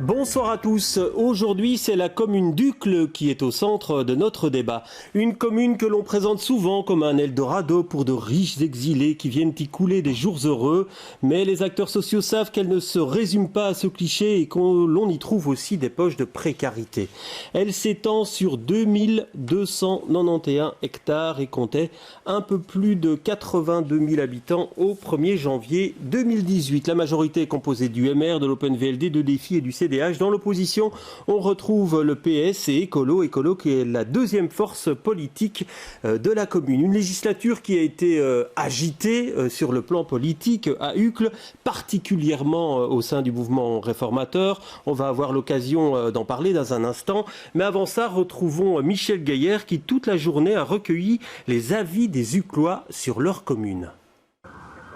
Bonsoir à tous. Aujourd'hui, c'est la commune d'Uccle qui est au centre de notre débat. Une commune que l'on présente souvent comme un Eldorado pour de riches exilés qui viennent y couler des jours heureux. Mais les acteurs sociaux savent qu'elle ne se résume pas à ce cliché et qu'on y trouve aussi des poches de précarité. Elle s'étend sur 2291 hectares et comptait un peu plus de 82 000 habitants au 1er janvier 2018. La majorité est composée du MR, de l'Open VLD, de Défi et du CDH. Dans l'opposition, on retrouve le PS et Écolo qui est la deuxième force politique de la commune. Une législature qui a été agitée sur le plan politique à Uccle, particulièrement au sein du mouvement réformateur. On va avoir l'occasion d'en parler dans un instant. Mais avant ça, retrouvons Michel Gaillard qui toute la journée a recueilli les avis des Uclois sur leur commune.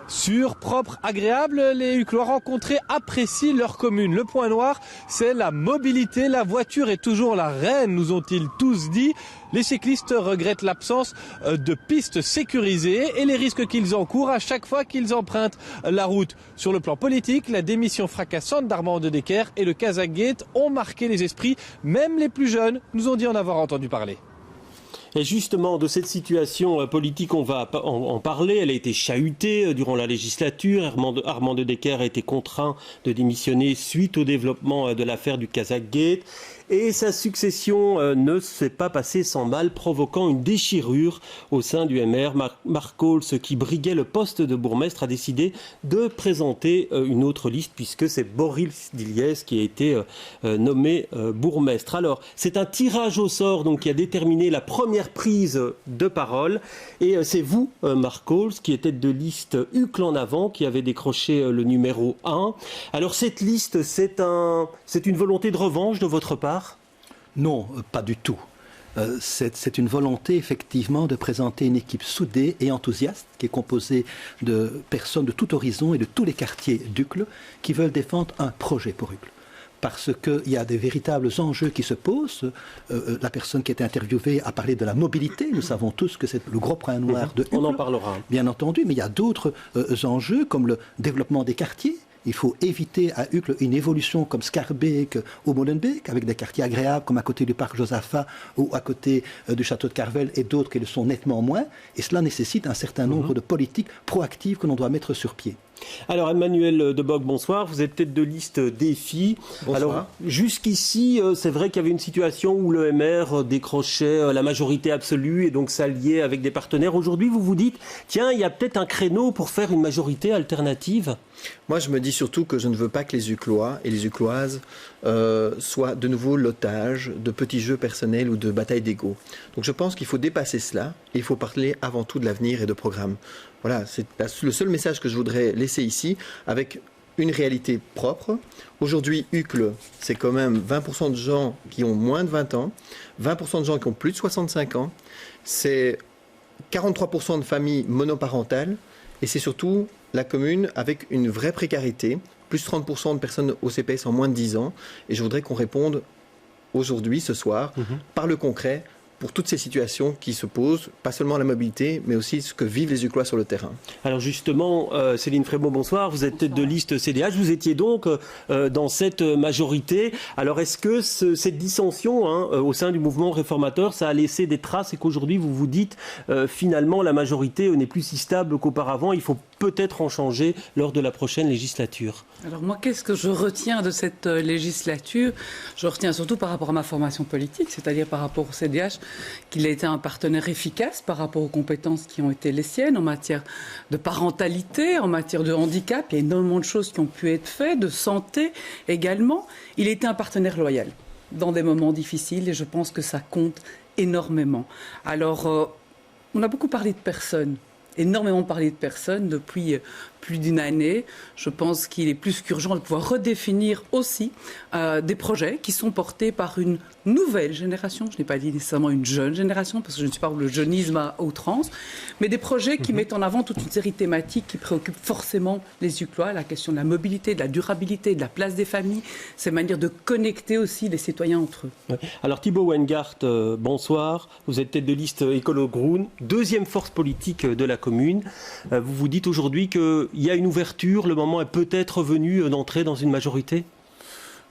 Sûr, propre, agréable, les Uclois rencontrés apprécient leur commune. Le point noir, c'est la mobilité. La voiture est toujours la reine, nous ont-ils tous dit. Les cyclistes regrettent l'absence de pistes sécurisées et les risques qu'ils encourent à chaque fois qu'ils empruntent la route. Sur le plan politique, la démission fracassante d'Armand de Decker et le Kazakh-Gate ont marqué les esprits. Même les plus jeunes nous ont dit en avoir entendu parler. Et justement, de cette situation politique, on va en parler. Elle a été chahutée durant la législature. Armand de Decker a été contraint de démissionner suite au développement de l'affaire du Kazakh-Gate. Et sa succession ne s'est pas passée sans mal, provoquant une déchirure au sein du MR. Marc Coles, qui briguait le poste de bourgmestre, a décidé de présenter une autre liste, puisque c'est Boris Diliès qui a été nommé bourgmestre. Alors, c'est un tirage au sort donc, qui a déterminé la première prise de parole. Et c'est vous, Marc Coles, qui est tête de liste Uccle en avant, qui avait décroché le numéro 1. Alors, cette liste, c'est une volonté de revanche de votre part ? Non, pas du tout. C'est une volonté effectivement de présenter une équipe soudée et enthousiaste qui est composée de personnes de tout horizon et de tous les quartiers d'Uccle qui veulent défendre un projet pour Uccle. Parce qu'il y a des véritables enjeux qui se posent. La personne qui a été interviewée a parlé de la mobilité. Nous savons tous que c'est le gros point noir de Uccle. On en parlera. Bien entendu, mais il y a d'autres enjeux comme le développement des quartiers. Il faut éviter à Uccle une évolution comme Schaerbeek ou Molenbeek, avec des quartiers agréables comme à côté du parc Josaphat ou à côté du château de Carvel et d'autres qui le sont nettement moins. Et cela nécessite un certain nombre de politiques proactives que l'on doit mettre sur pied. Alors Emmanuel Deboc, bonsoir. Vous êtes tête de liste Défi. Bonsoir. Alors jusqu'ici, c'est vrai qu'il y avait une situation où le MR décrochait la majorité absolue et donc s'alliait avec des partenaires. Aujourd'hui, vous vous dites, tiens, il y a peut-être un créneau pour faire une majorité alternative. Moi, je me dis surtout que je ne veux pas que les Uclois et les Ucloises soient de nouveau l'otage de petits jeux personnels ou de batailles d'ego. Donc je pense qu'il faut dépasser cela et il faut parler avant tout de l'avenir et de programme. Voilà, c'est le seul message que je voudrais laisser ici, avec une réalité propre. Aujourd'hui, Uccle, c'est quand même 20% de gens qui ont moins de 20 ans, 20% de gens qui ont plus de 65 ans, c'est 43% de familles monoparentales, et c'est surtout la commune avec une vraie précarité, plus 30% de personnes au CPS en moins de 10 ans, et je voudrais qu'on réponde aujourd'hui, ce soir, par le concret, pour toutes ces situations qui se posent, pas seulement la mobilité, mais aussi ce que vivent les Uclois sur le terrain. Alors justement, Céline Frémaux, bonsoir. Vous êtes tête de liste CDH. Vous étiez donc dans cette majorité. Alors est-ce que cette dissension au sein du mouvement réformateur, ça a laissé des traces et qu'aujourd'hui vous vous dites finalement la majorité n'est plus si stable qu'auparavant, il faut peut-être en changer lors de la prochaine législature? Alors moi, qu'est-ce que je retiens de cette législature? Je retiens surtout par rapport à ma formation politique, c'est-à-dire par rapport au CDH, qu'il a été un partenaire efficace par rapport aux compétences qui ont été les siennes en matière de parentalité, en matière de handicap. Il y a énormément de choses qui ont pu être faites, de santé également. Il a été un partenaire loyal dans des moments difficiles et je pense que ça compte énormément. Alors, on a beaucoup parlé de personnes. Énormément parlé de personnes depuis plus d'une année. Je pense qu'il est plus qu'urgent de pouvoir redéfinir aussi des projets qui sont portés par une nouvelle génération. Je n'ai pas dit nécessairement une jeune génération, parce que je ne suis pas pour le jeunisme à outrance, mais des projets qui mettent en avant toute une série de thématiques qui préoccupent forcément les Uclois, la question de la mobilité, de la durabilité, de la place des familles, ces manières de connecter aussi les citoyens entre eux. Ouais. Alors Thibaut Weingart, bonsoir. Vous êtes tête de liste Écolo Groen, deuxième force politique de la commune. Vous vous dites aujourd'hui qu'il y a une ouverture, le moment est peut-être venu d'entrer dans une majorité ?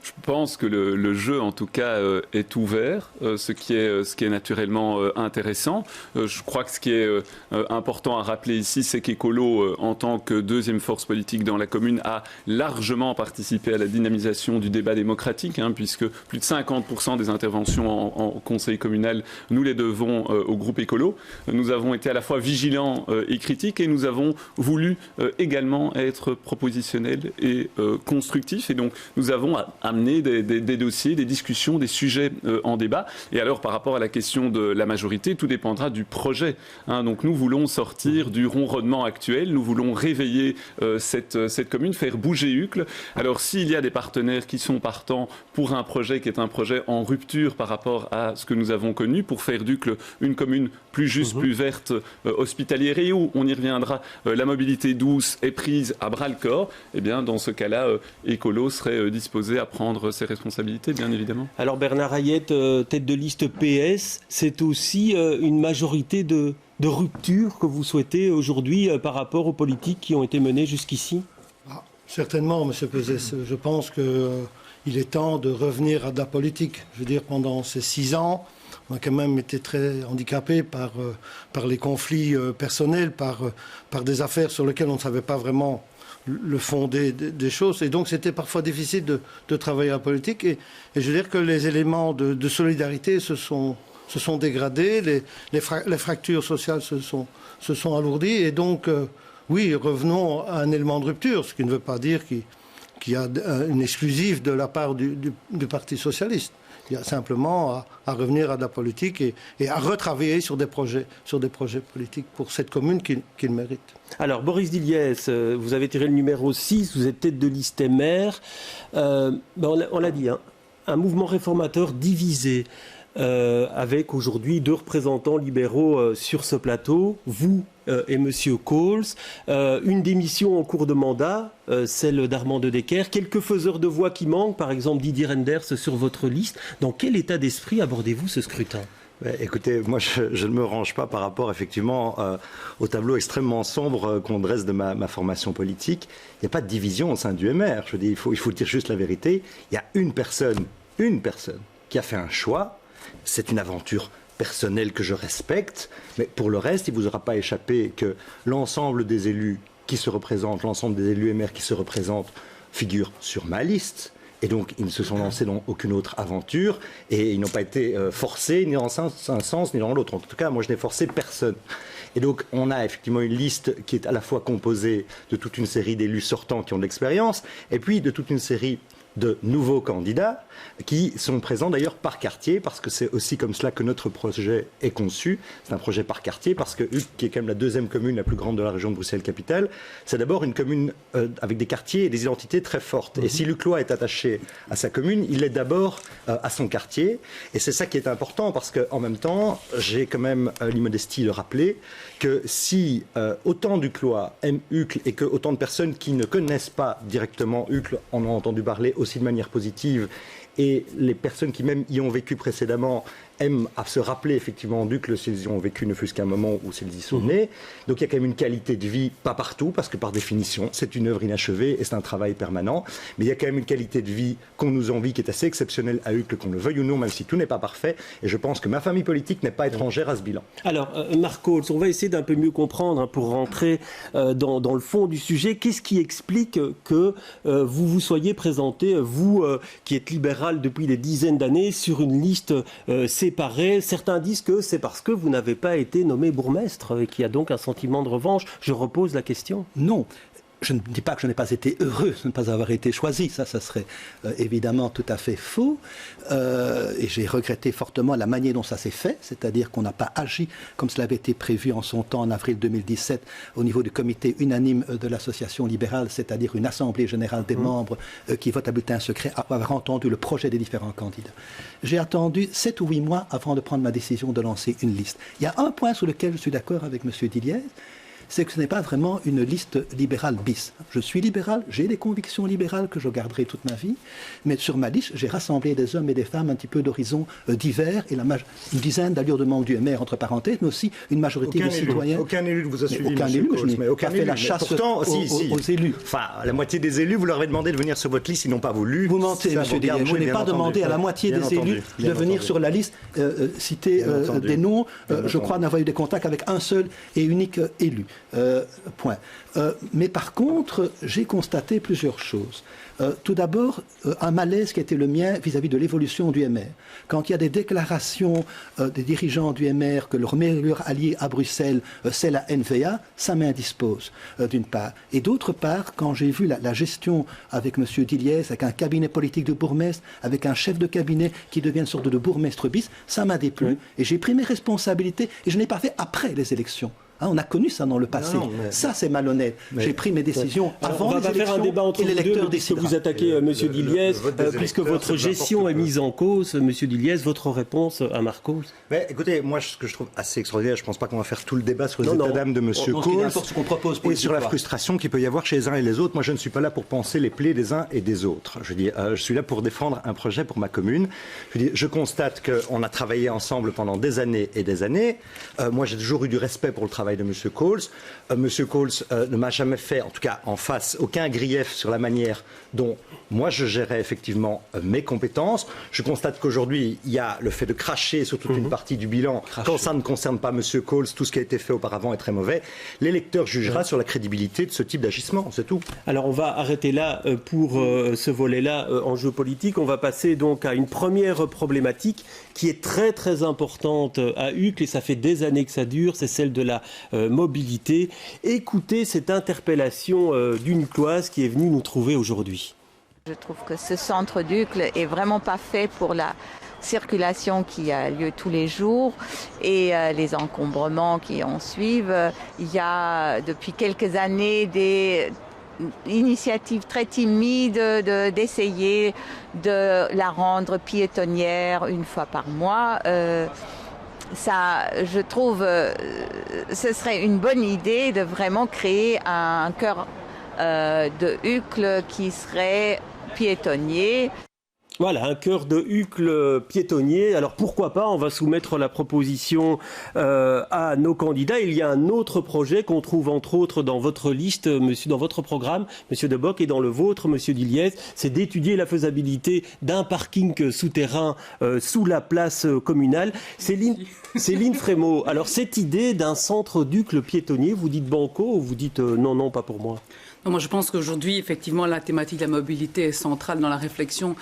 Je pense que le jeu, en tout cas, est ouvert, ce qui est naturellement intéressant. Je crois que ce qui est important à rappeler ici, c'est qu'Écolo, en tant que deuxième force politique dans la commune, a largement participé à la dynamisation du débat démocratique, puisque plus de 50% des interventions en conseil communal, nous les devons au groupe Écolo. Nous avons été à la fois vigilants et critiques, et nous avons voulu également être propositionnels et constructifs. Et donc, nous avons amener des dossiers, des discussions, des sujets en débat. Et alors, par rapport à la question de la majorité, tout dépendra du projet. Donc, nous voulons sortir du ronronnement actuel. Nous voulons réveiller cette commune, faire bouger Uccle. Alors, s'il y a des partenaires qui sont partants pour un projet qui est un projet en rupture par rapport à ce que nous avons connu, pour faire d'Uccle une commune plus juste, plus verte, hospitalière, et où, on y reviendra, la mobilité douce est prise à bras-le-corps, eh bien, dans ce cas-là, Écolo serait disposé à prendre ses responsabilités, bien évidemment. Alors Bernard Hayet, tête de liste PS, c'est aussi une majorité de rupture que vous souhaitez aujourd'hui par rapport aux politiques qui ont été menées jusqu'ici? Certainement, M. Peuzès. Je pense qu'il est temps de revenir à de la politique. Je veux dire, pendant ces 6 ans, on a quand même été très handicapés par les conflits personnels, par des affaires sur lesquelles on ne savait pas vraiment le fond des choses. Et donc, c'était parfois difficile de travailler en politique. Et je veux dire que les éléments de solidarité se sont dégradés, les fractures sociales se sont alourdies. Et donc, oui, revenons à un élément de rupture, ce qui ne veut pas dire qu'il y a une exclusive de la part du Parti socialiste. Il y a simplement à revenir à de la politique et à retravailler sur des projets politiques pour cette commune qui le mérite. Alors, Boris Diliès, vous avez tiré le numéro 6, vous êtes tête de liste et maire. On l'a dit, un mouvement réformateur divisé, avec aujourd'hui 2 représentants libéraux sur ce plateau, vous et M. Coles, une démission en cours de mandat, celle d'Armand de Decker, quelques faiseurs de voix qui manquent, par exemple Didier Renders sur votre liste. Dans quel état d'esprit abordez-vous ce scrutin ? Écoutez, moi je ne me range pas par rapport effectivement au tableau extrêmement sombre qu'on dresse de ma formation politique. Il n'y a pas de division au sein du MR. Je dis, il faut dire juste la vérité. Il y a une personne qui a fait un choix. C'est une aventure personnelle que je respecte, mais pour le reste, il ne vous aura pas échappé que l'ensemble des élus qui se représentent, l'ensemble des élus MR qui se représentent, figurent sur ma liste. Et donc, ils ne se sont lancés dans aucune autre aventure et ils n'ont pas été forcés ni dans un sens ni dans l'autre. En tout cas, moi, je n'ai forcé personne. Et donc, on a effectivement une liste qui est à la fois composée de toute une série d'élus sortants qui ont de l'expérience et puis de toute une série de nouveaux candidats qui sont présents d'ailleurs par quartier, parce que c'est aussi comme cela que notre projet est conçu. C'est un projet par quartier parce que Uccle, qui est quand même la 2e commune la plus grande de la région de Bruxelles-Capitale, c'est d'abord une commune avec des quartiers et des identités très fortes. Et si Luclois est attaché à sa commune, il est d'abord à son quartier. Et c'est ça qui est important parce qu'en même temps, j'ai quand même l'immodestie de rappeler que si autant d'Uclois aiment Uccle et que autant de personnes qui ne connaissent pas directement Uccle en ont entendu parler aussi de manière positive, et les personnes qui même y ont vécu précédemment aiment à se rappeler effectivement d'Uccle s'ils y ont vécu ne fût-ce qu'un moment ou s'ils y sont nés. Donc il y a quand même une qualité de vie, pas partout, parce que par définition c'est une œuvre inachevée et c'est un travail permanent, mais il y a quand même une qualité de vie qu'on nous envie qui est assez exceptionnelle à Uccle, qu'on le veuille ou non, même si tout n'est pas parfait, et je pense que ma famille politique n'est pas étrangère à ce bilan. Alors Marc Coles, on va essayer d'un peu mieux comprendre pour rentrer dans le fond du sujet. Qu'est-ce qui explique que vous vous soyez présenté, vous qui êtes libéral depuis des dizaines d'années, sur une liste séparés. Certains disent que c'est parce que vous n'avez pas été nommé bourgmestre et qu'il y a donc un sentiment de revanche. Je repose la question. Non. Je ne dis pas que je n'ai pas été heureux de ne pas avoir été choisi, ça serait évidemment tout à fait faux. Et j'ai regretté fortement la manière dont ça s'est fait, c'est-à-dire qu'on n'a pas agi comme cela avait été prévu en son temps en avril 2017 au niveau du comité unanime de l'association libérale, c'est-à-dire une assemblée générale des membres qui votent à bulletin secret après avoir entendu le projet des différents candidats. J'ai attendu 7 ou 8 mois avant de prendre ma décision de lancer une liste. Il y a un point sur lequel je suis d'accord avec M. Diliès, c'est que ce n'est pas vraiment une liste libérale bis. Je suis libéral, j'ai des convictions libérales que je garderai toute ma vie, mais sur ma liste, j'ai rassemblé des hommes et des femmes un petit peu d'horizons divers, et une dizaine d'allures de membres du MR, entre parenthèses, mais aussi une majorité de citoyens. Aucun élu ne vous a suivi, aucun élu, Cols, je n'ai pas fait la chasse pourtant, aux élus. Enfin, la moitié des élus, vous leur avez demandé de venir sur votre liste, ils n'ont pas voulu. Vous mentez, M. Dilliez. Je n'ai pas demandé à la moitié des élus de venir sur la liste, citer des noms. Je crois n'avoir eu des contacts avec un seul et unique élu. Point. Mais par contre, j'ai constaté plusieurs choses. Tout d'abord, un malaise qui a été le mien vis-à-vis de l'évolution du MR. Quand il y a des déclarations des dirigeants du MR que leur meilleur allié à Bruxelles, c'est la NVA, ça m'indispose, d'une part. Et d'autre part, quand j'ai vu la gestion avec M. Dilliez, avec un cabinet politique de bourgmestre, avec un chef de cabinet qui devient une sorte de bourgmestre bis, ça m'a déplu. Oui. Et j'ai pris mes responsabilités et je ne l'ai pas fait après les élections. On a connu ça dans le passé. Non, ça, c'est malhonnête. J'ai pris mes décisions avant les élections. On va faire un débat entre vous deux, puisque vous attaquez M. Dilliez, puisque votre gestion est mise en cause. M. Dilliez, votre réponse à Marcos? Écoutez, moi, ce que je trouve assez extraordinaire, je ne pense pas qu'on va faire tout le débat sur les états d'âme de M. Cols et sur la frustration qu'il peut y avoir chez les uns et les autres. Moi, je ne suis pas là pour penser les plaies des uns et des autres. Je suis là pour défendre un projet pour ma commune. Je constate qu'on a travaillé ensemble pendant des années et des années. Moi, j'ai toujours eu du respect pour le travail de M. Cols. M. Cols ne m'a jamais fait, en tout cas en face, aucun grief sur la manière dont moi je gérais effectivement mes compétences. Je constate qu'aujourd'hui, il y a le fait de cracher sur toute une partie du bilan. Quand ça ne concerne pas M. Cols, tout ce qui a été fait auparavant est très mauvais. L'électeur jugera sur la crédibilité de ce type d'agissement, c'est tout. Alors on va arrêter là pour ce volet-là en jeu politique. On va passer donc à une première problématique qui est très très importante à Uccle, et ça fait des années que ça dure, c'est celle de la mobilité. Écoutez cette interpellation d'une Ucloise qui est venue nous trouver aujourd'hui. Je trouve que ce centre d'Uccle est vraiment pas fait pour la circulation qui a lieu tous les jours et les encombrements qui en suivent. Il y a depuis quelques années des initiatives très timides d'essayer de la rendre piétonnière une fois par mois. Ça, je trouve, ce serait une bonne idée de vraiment créer un cœur de Uccle qui serait piétonnier. Voilà, un cœur de Uccle piétonnier. Alors pourquoi pas, on va soumettre la proposition à nos candidats. Il y a un autre projet qu'on trouve entre autres dans votre liste, dans votre programme, Monsieur De Bock, et dans le vôtre, Monsieur Dilliez, c'est d'étudier la faisabilité d'un parking souterrain sous la place communale. Céline Frémaux, alors cette idée d'un centre d'Uccle piétonnier, vous dites banco ou vous dites non, pas pour moi? Non, moi, je pense qu'aujourd'hui, effectivement, la thématique de la mobilité est centrale dans la réflexion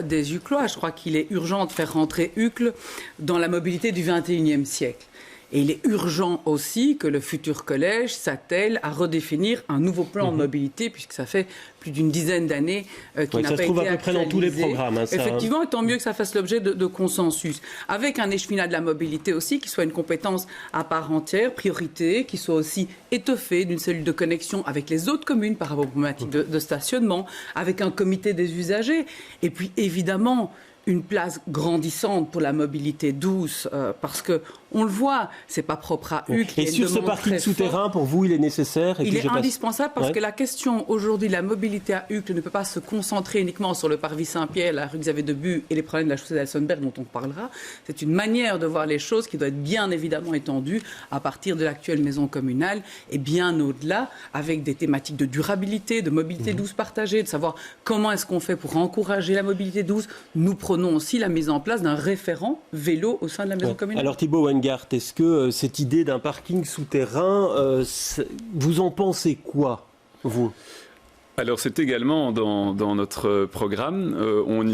des Uclois. Je crois qu'il est urgent de faire rentrer Uccle dans la mobilité du XXIe siècle. Et il est urgent aussi que le futur collège s'attelle à redéfinir un nouveau plan de mobilité, puisque ça fait plus d'une dizaine d'années qu'il n'a pas été actualisé. Ça se trouve à peu près dans tous les programmes. Effectivement, et tant mieux que ça fasse l'objet de consensus. Avec un échevinat de la mobilité aussi, qui soit une compétence à part entière, priorité, qui soit aussi étoffée d'une cellule de connexion avec les autres communes par rapport aux problématiques de stationnement, avec un comité des usagers. Et puis, évidemment, une place grandissante pour la mobilité douce, parce que on le voit, c'est pas propre à Uccle. Et sur ce parking souterrain, pour vous, il est nécessaire? Il est indispensable parce que la question aujourd'hui de la mobilité à Uccle ne peut pas se concentrer uniquement sur le parvis Saint-Pierre, la rue Xavier Debues et les problèmes de la chaussée d'Alsenberg dont on parlera. C'est une manière de voir les choses qui doit être bien évidemment étendue à partir de l'actuelle maison communale et bien au-delà, avec des thématiques de durabilité, de mobilité douce partagée, de savoir comment est-ce qu'on fait pour encourager la mobilité douce. Nous prenons aussi la mise en place d'un référent vélo au sein de la maison communale. Alors Thibault Weingart, est-ce que cette idée d'un parking souterrain, vous en pensez quoi, vous? Alors c'est également dans notre programme.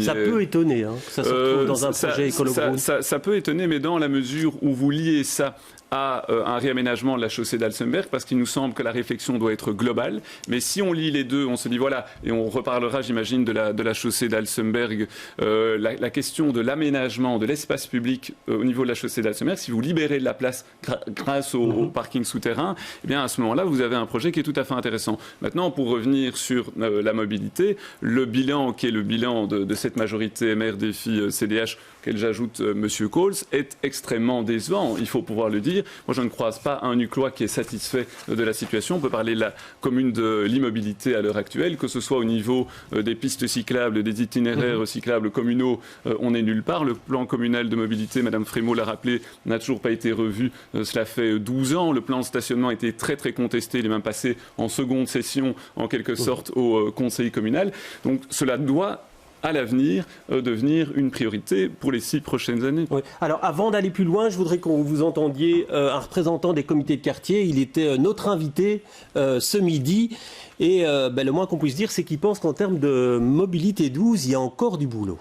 Ça peut étonner, que ça se retrouve dans un projet écolo-groen. Ça peut étonner, mais dans la mesure où vous liez ça à un réaménagement de la chaussée d'Alsenberg, parce qu'il nous semble que la réflexion doit être globale. Mais si on lie les deux, on se dit voilà, et on reparlera, j'imagine, de la chaussée d'Alsenberg, la question de l'aménagement de l'espace public au niveau de la chaussée d'Alsenberg, si vous libérez de la place grâce au parking souterrain, eh bien à ce moment-là, vous avez un projet qui est tout à fait intéressant. Maintenant, pour revenir sur sur la mobilité. Le bilan, qui est le bilan de cette majorité MR-DFI-CDH, auquel j'ajoute M. Coles, est extrêmement décevant, il faut pouvoir le dire. Moi, je ne croise pas un Uclois qui est satisfait de la situation. On peut parler de la commune de l'immobilité à l'heure actuelle, que ce soit au niveau des pistes cyclables, des itinéraires cyclables communaux, on n'est nulle part. Le plan communal de mobilité, Mme Frémaux l'a rappelé, n'a toujours pas été revu. Cela fait 12 ans. Le plan de stationnement a été très très contesté. Il est même passé en seconde session, en quelque sorte, au conseil communal. Donc cela doit à l'avenir devenir une priorité pour les 6 prochaines années. Oui. Alors avant d'aller plus loin, je voudrais qu'on vous entendiez un représentant des comités de quartier. Il était notre invité ce midi et le moins qu'on puisse dire, c'est qu'il pense qu'en termes de mobilité douce, il y a encore du boulot.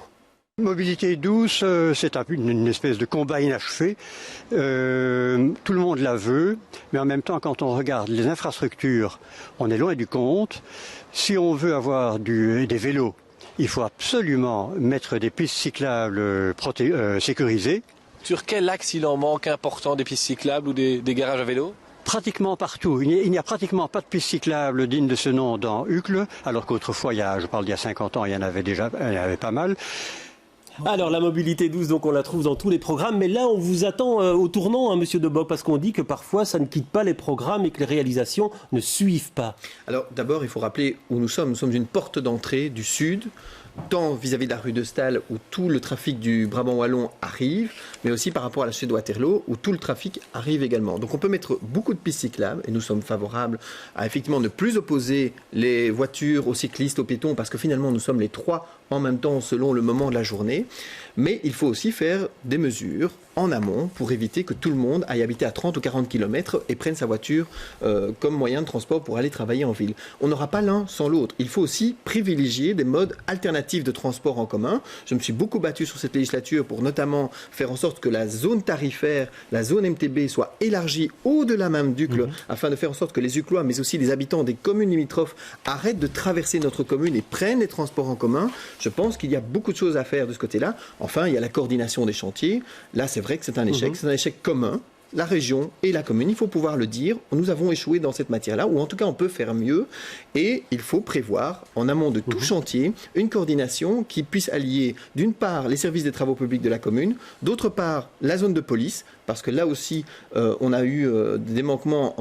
Mobilité douce, c'est une espèce de combat inachevé. Tout le monde la veut, mais en même temps, quand on regarde les infrastructures, on est loin du compte. Si on veut avoir des vélos, il faut absolument mettre des pistes cyclables sécurisées. Sur quel axe il en manque important, des pistes cyclables ou des garages à vélos ? Pratiquement partout. Il n'y a pratiquement pas de pistes cyclables dignes de ce nom dans Uccle, alors qu'autrefois, je parle d'il y a 50 ans, il y en avait pas mal. Alors la mobilité douce, donc on la trouve dans tous les programmes, mais là on vous attend au tournant, hein, Monsieur Deboc, parce qu'on dit que parfois ça ne quitte pas les programmes et que les réalisations ne suivent pas. Alors d'abord il faut rappeler où nous sommes. Nous sommes une porte d'entrée du sud, tant vis-à-vis de la rue de Staël où tout le trafic du Brabant wallon arrive, mais aussi par rapport à la chaussée de Waterloo où tout le trafic arrive également. Donc on peut mettre beaucoup de pistes cyclables et nous sommes favorables à effectivement ne plus opposer les voitures aux cyclistes, aux piétons, parce que finalement nous sommes les trois en même temps selon le moment de la journée. Mais il faut aussi faire des mesures en amont pour éviter que tout le monde aille habiter à 30 ou 40 km et prenne sa voiture comme moyen de transport pour aller travailler en ville. On n'aura pas l'un sans l'autre. Il faut aussi privilégier des modes alternatifs de transport en commun. Je me suis beaucoup battu sur cette législature pour notamment faire en sorte que la zone tarifaire, la zone MTB soit élargie au-delà même d'Uccle, afin de faire en sorte que les Uclois, mais aussi les habitants des communes limitrophes, arrêtent de traverser notre commune et prennent les transports en commun. Je pense qu'il y a beaucoup de choses à faire de ce côté-là. Enfin, il y a la coordination des chantiers. Là, c'est vrai que c'est un échec. C'est un échec commun. La région et la commune, il faut pouvoir le dire, nous avons échoué dans cette matière-là, ou en tout cas on peut faire mieux, et il faut prévoir en amont de tout chantier une coordination qui puisse allier d'une part les services des travaux publics de la commune, d'autre part la zone de police, parce que là aussi on a eu des manquements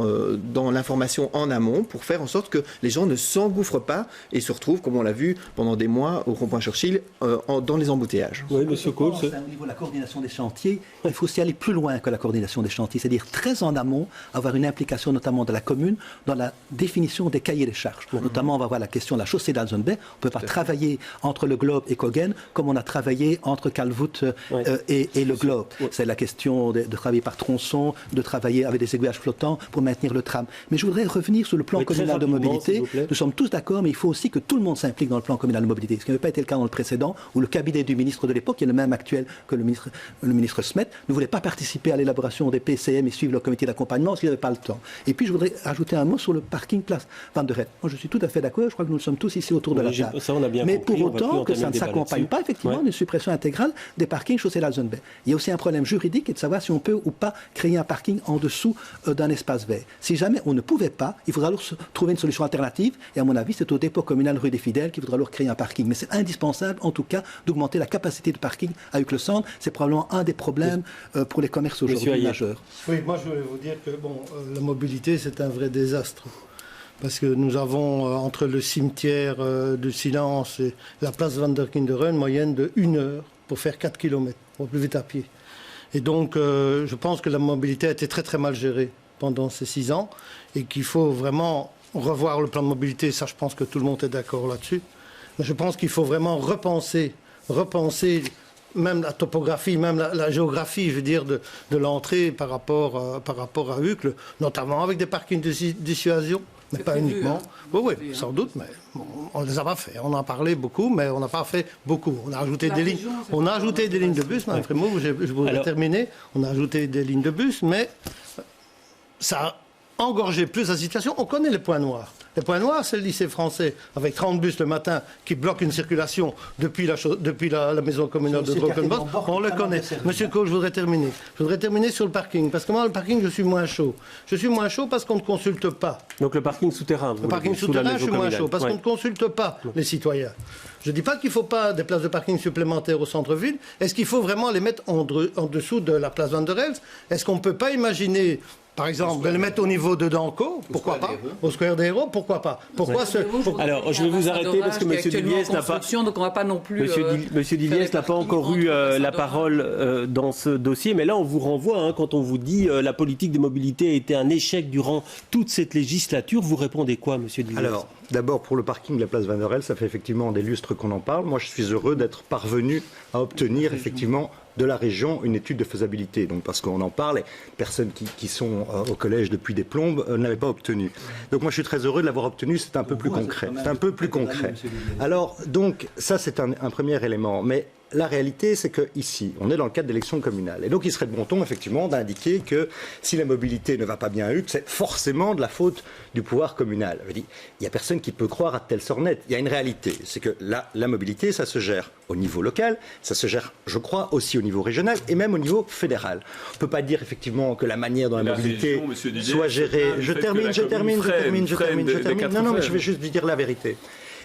dans l'information en amont pour faire en sorte que les gens ne s'engouffrent pas et se retrouvent, comme on l'a vu pendant des mois au rond-point Churchill, dans les embouteillages. Oui, monsieur Coles. Au niveau de la coordination des chantiers, il faut aussi aller plus loin que la coordination des chantiers, c'est-à-dire très en amont, avoir une implication notamment de la commune dans la définition des cahiers des charges. Notamment, on va voir la question de la chaussée d'Alzonbay. On ne peut pas travailler entre le Globe et Coggen comme on a travaillé entre Calvoute et le Globe. C'est la question de travailler par tronçon, de travailler avec des aiguillages flottants pour maintenir le tram. Mais je voudrais revenir sur le plan communal de mobilité. Nous sommes tous d'accord, mais il faut aussi que tout le monde s'implique dans le plan communal de mobilité. Ce qui n'avait pas été le cas dans le précédent, où le cabinet du ministre de l'époque, qui est le même actuel que le ministre Smet, ne voulait pas participer à l'élaboration des PCM et suivre le comité d'accompagnement parce qu'il n'avait pas le temps. Et puis je voudrais ajouter un mot sur le parking place Van der Red. Moi je suis tout à fait d'accord, je crois que nous sommes tous ici autour de la table. Mais pour autant que ça ne s'accompagne pas effectivement d'une suppression intégrale des parkings chaussée d'Alzonbay. Il y a aussi un problème juridique et de savoir si on peut ou pas créer un parking en dessous d'un espace vert. Si jamais on ne pouvait pas, il faudra alors trouver une solution alternative et à mon avis c'est au dépôt communal rue des Fidèles qu'il faudra alors créer un parking. Mais c'est indispensable en tout cas d'augmenter la capacité de parking à Uccle-Centre. C'est probablement un des problèmes pour les commerces aujourd'hui majeurs. Oui, moi je voulais vous dire que la mobilité c'est un vrai désastre. Parce que nous avons entre le cimetière du Silence et la place Van der Kinderen une moyenne de 1 heure pour faire 4 km, au plus vite à pied. Et donc je pense que la mobilité a été très très mal gérée pendant ces 6 ans et qu'il faut vraiment revoir le plan de mobilité. Ça, je pense que tout le monde est d'accord là-dessus. Mais je pense qu'il faut vraiment repenser même la topographie, même la géographie, je veux dire, de l'entrée par rapport à Uccle, notamment avec des parkings de dissuasion, mais pas uniquement. Oui, sans doute, mais on ne les a pas fait. On en a parlé beaucoup, mais on n'a pas fait beaucoup. On a ajouté des lignes de bus, Mme Frémaux, je voudrais terminer. On a ajouté des lignes de bus, mais ça engorger plus la situation. On connaît les points noirs. Les points noirs, c'est le lycée français, avec 30 bus le matin qui bloquent une circulation depuis la maison communale de Drockenbos. On le connaît. Monsieur Cole, je voudrais terminer. Je voudrais terminer sur le parking. Parce que moi, le parking, je suis moins chaud. Je suis moins chaud parce qu'on ne consulte pas. Donc le parking souterrain. Le parking souterrain, je suis moins chaud parce qu'on ne consulte pas les citoyens. Je ne dis pas qu'il ne faut pas des places de parking supplémentaires au centre-ville. Est-ce qu'il faut vraiment les mettre en dessous de la place Van der Elst? Est-ce qu'on ne peut pas imaginer, par exemple, de les mettre au niveau de Danco? Pourquoi pas? Au Square des Héros? Pourquoi pas? Alors, je vais vous arrêter parce que M. Diliès n'a pas... Donc on va pas non plus... Monsieur Diliès n'a pas encore eu la parole dans ce dossier, mais là on vous renvoie, quand on vous dit la politique de mobilité a été un échec durant toute cette législature, vous répondez quoi, Monsieur Diliès? Alors, d'abord pour le parking de la place Van der Elst, ça fait effectivement des lustres qu'on en parle. Moi je suis heureux d'être parvenu à obtenir effectivement de la région une étude de faisabilité. Donc parce qu'on en parle, et personnes qui sont au collège depuis des plombes ne l'avaient pas obtenu. Donc moi je suis très heureux de l'avoir obtenu, c'est un peu plus concret. C'est un peu plus concret. Alors donc ça c'est un premier élément. Mais la réalité, c'est qu'ici, on est dans le cadre d'élections communales. Et donc, il serait de bon ton, effectivement, d'indiquer que si la mobilité ne va pas bien à Uccle, c'est forcément de la faute du pouvoir communal. Je dis, il n'y a personne qui peut croire à de telles sornettes. Il y a une réalité, c'est que la mobilité, ça se gère au niveau local, ça se gère, je crois, aussi au niveau régional et même au niveau fédéral. On ne peut pas dire, effectivement, que la manière dont la mobilité soit gérée... Je termine. Non, mais je vais juste dire la vérité.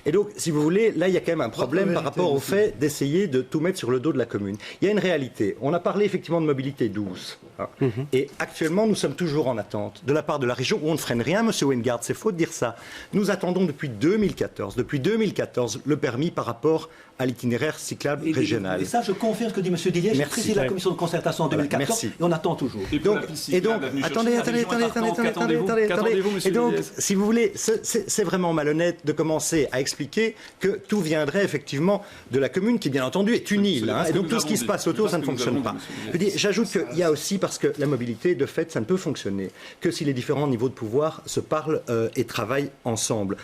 Et donc, si vous voulez, là, il y a quand même un problème par rapport au fait d'essayer de tout mettre sur le dos de la commune. Il y a une réalité. On a parlé effectivement de mobilité douce. Et actuellement, nous sommes toujours en attente de la part de la région où on ne freine rien, Monsieur Wingard, c'est faux de dire ça. Nous attendons depuis 2014, le permis par rapport à l'itinéraire cyclable régional. Et ça, je confirme ce que dit M. Dillier. J'ai présidé la commission de concertation en 2014 et on attend toujours. Et donc, attendez. Et donc, si vous voulez, c'est vraiment malhonnête de commencer à expliquer que tout viendrait effectivement de la commune qui, bien entendu, est une île. Et donc, tout ce qui se passe autour, ça ne fonctionne pas. J'ajoute qu'il y a aussi, parce que la mobilité, de fait, ça ne peut fonctionner que si les différents niveaux de pouvoir se parlent et travaillent ensemble.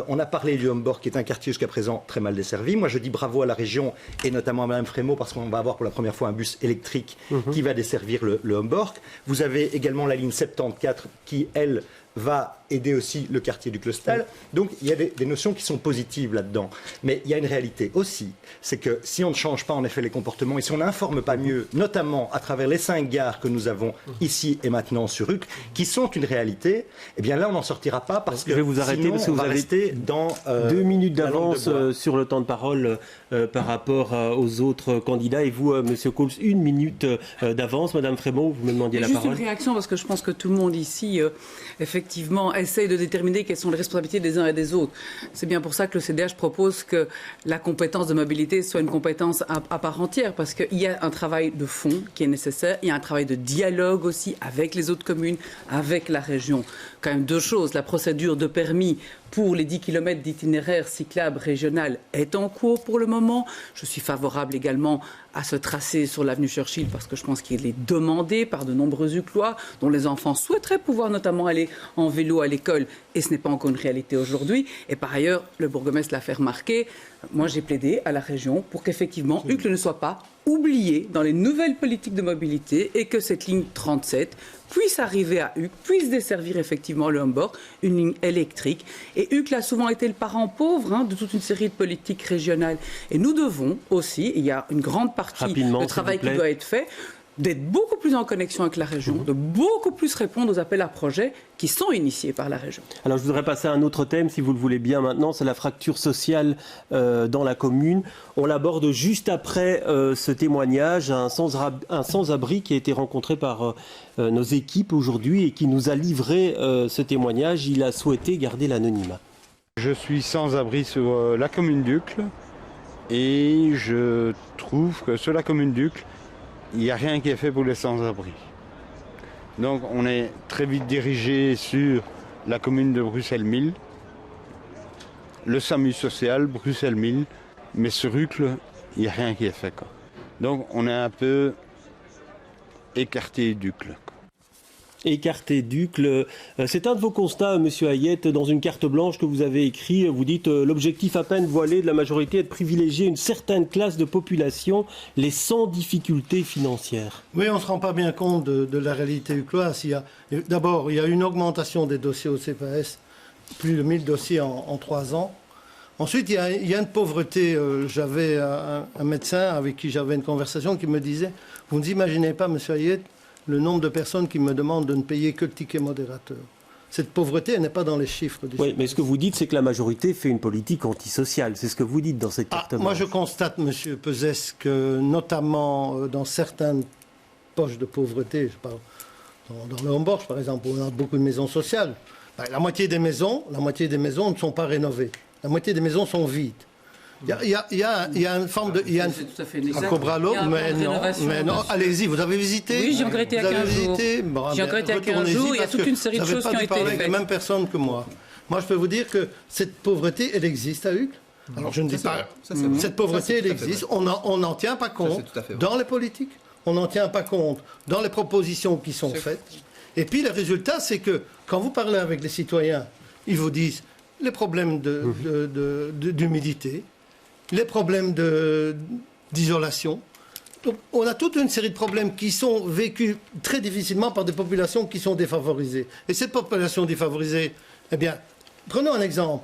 On a parlé du Homborg, qui est un quartier jusqu'à présent très mal desservi. Moi, je dis bravo à la région et notamment à Mme Frémaux parce qu'on va avoir pour la première fois un bus électrique qui va desservir le Homborg. Vous avez également la ligne 74 qui, elle, va aider aussi le quartier du Clausthal. Donc il y a des notions qui sont positives là-dedans. Mais il y a une réalité aussi, c'est que si on ne change pas en effet les comportements et si on n'informe pas mieux, notamment à travers les 5 gares que nous avons ici et maintenant sur Uccle, qui sont une réalité, eh bien là on n'en sortira pas parce que je vais vous arrêter sinon, parce que on vous va avez rester dans 2 minutes d'avance sur le temps de parole par rapport aux autres candidats. Et vous, Monsieur Coles, 1 minute d'avance. Madame Frémaux, vous me demandiez la parole. Juste une réaction parce que je pense que tout le monde ici, effectivement, essaye de déterminer quelles sont les responsabilités des uns et des autres. C'est bien pour ça que le CDH propose que la compétence de mobilité soit une compétence à part entière, parce qu'il y a un travail de fond qui est nécessaire, il y a un travail de dialogue aussi avec les autres communes, avec la région. Quand même 2 choses, la procédure de permis pour les 10 km d'itinéraire cyclable régional est en cours pour le moment. Je suis favorable également à ce tracé sur l'avenue Churchill parce que je pense qu'il est demandé par de nombreux Uclois dont les enfants souhaiteraient pouvoir notamment aller en vélo à l'école et ce n'est pas encore une réalité aujourd'hui. Et par ailleurs, le bourgmestre l'a fait remarquer. Moi, j'ai plaidé à la région pour qu'effectivement Uccle ne soit pas oublié dans les nouvelles politiques de mobilité et que cette ligne 37 puisse arriver à Uccle, puisse desservir effectivement le Homborg, une ligne électrique. Et Uccle a souvent été le parent pauvre de toute une série de politiques régionales. Et nous devons aussi, il y a une grande partie de travail qui doit être fait, d'être beaucoup plus en connexion avec la région, de beaucoup plus répondre aux appels à projets qui sont initiés par la région. Alors je voudrais passer à un autre thème, si vous le voulez bien maintenant, c'est la fracture sociale dans la commune. On l'aborde juste après ce témoignage, un sans-abri qui a été rencontré par nos équipes aujourd'hui et qui nous a livré ce témoignage. Il a souhaité garder l'anonymat. Je suis sans-abri sur la commune d'Uccle et je trouve que sur la commune d'Uccle, il n'y a rien qui est fait pour les sans-abri. Donc on est très vite dirigé sur la commune de Bruxelles-Mille, le SAMU social, Bruxelles-Mille, mais sur Uccle, il n'y a rien qui est fait, quoi. Donc on est un peu écarté d'Uccle. écarté d'Uccle. C'est un de vos constats, Monsieur Hayet, dans une carte blanche que vous avez écrite. Vous dites l'objectif à peine voilé de la majorité est de privilégier une certaine classe de population, les sans difficultés financières. Oui, on ne se rend pas bien compte de la réalité ucloise. D'abord, il y a une augmentation des dossiers au CPS, plus de 1000 dossiers en 3 ans. Ensuite, il y a une pauvreté. J'avais un médecin avec qui j'avais une conversation qui me disait « Vous n'imaginez pas, M. Hayet, le nombre de personnes qui me demandent de ne payer que le ticket modérateur. » Cette pauvreté, elle n'est pas dans les chiffres. Oui, mais ce que vous dites, c'est que la majorité fait une politique antisociale. C'est ce que vous dites dans cette carte blanche. Moi, je constate, M. Peuzès, que notamment dans certaines poches de pauvreté, je parle dans le Hombourg, par exemple, où on a beaucoup de maisons sociales, la moitié des maisons ne sont pas rénovées. La moitié des maisons sont vides. Il y a une forme de... Il y a un Cobralo, mais non. Allez-y, vous avez visité? Oui, j'ai encore été à 15 jours. J'ai encore été à 15 jours, il y a toute une série de choses qui ont été faites. Vous n'avez pas dû parler avec les mêmes personnes que moi. Moi, je peux vous dire que cette pauvreté, elle existe à Uccle. Alors, je ne dis pas... Cette pauvreté, elle existe. On n'en tient pas compte dans les politiques. On n'en tient pas compte dans les propositions qui sont faites. Et puis, le résultat, c'est que quand vous parlez avec les citoyens, ils vous disent les problèmes d'humidité, les problèmes d'isolation. On a toute une série de problèmes qui sont vécus très difficilement par des populations qui sont défavorisées. Et cette population défavorisée, eh bien, prenons un exemple.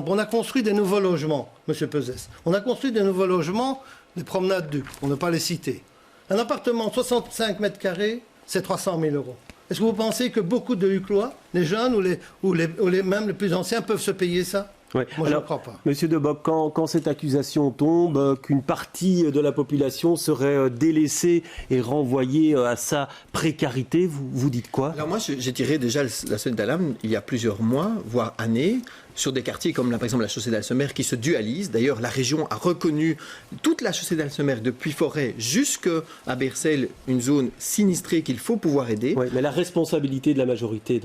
On a construit des nouveaux logements, M. Peuzès. On a construit des nouveaux logements, des promenades d'Uccle, pour ne pas les citer. Un appartement de 65 mètres carrés, c'est 300 000 €. Est-ce que vous pensez que beaucoup de Uclois, les jeunes même les plus anciens, peuvent se payer ça? Ouais. Moi, je ne crois pas. Monsieur Debock, quand cette accusation tombe, qu'une partie de la population serait délaissée et renvoyée à sa précarité, vous dites quoi? Alors moi, j'ai tiré déjà la sonnette d'alarme il y a plusieurs mois, voire années, sur des quartiers comme par exemple la chaussée d'Alsemer qui se dualisent. D'ailleurs, la région a reconnu toute la chaussée d'Alsemer depuis Forêt jusqu'à Bersel, une zone sinistrée qu'il faut pouvoir aider. Oui, mais la responsabilité de la majorité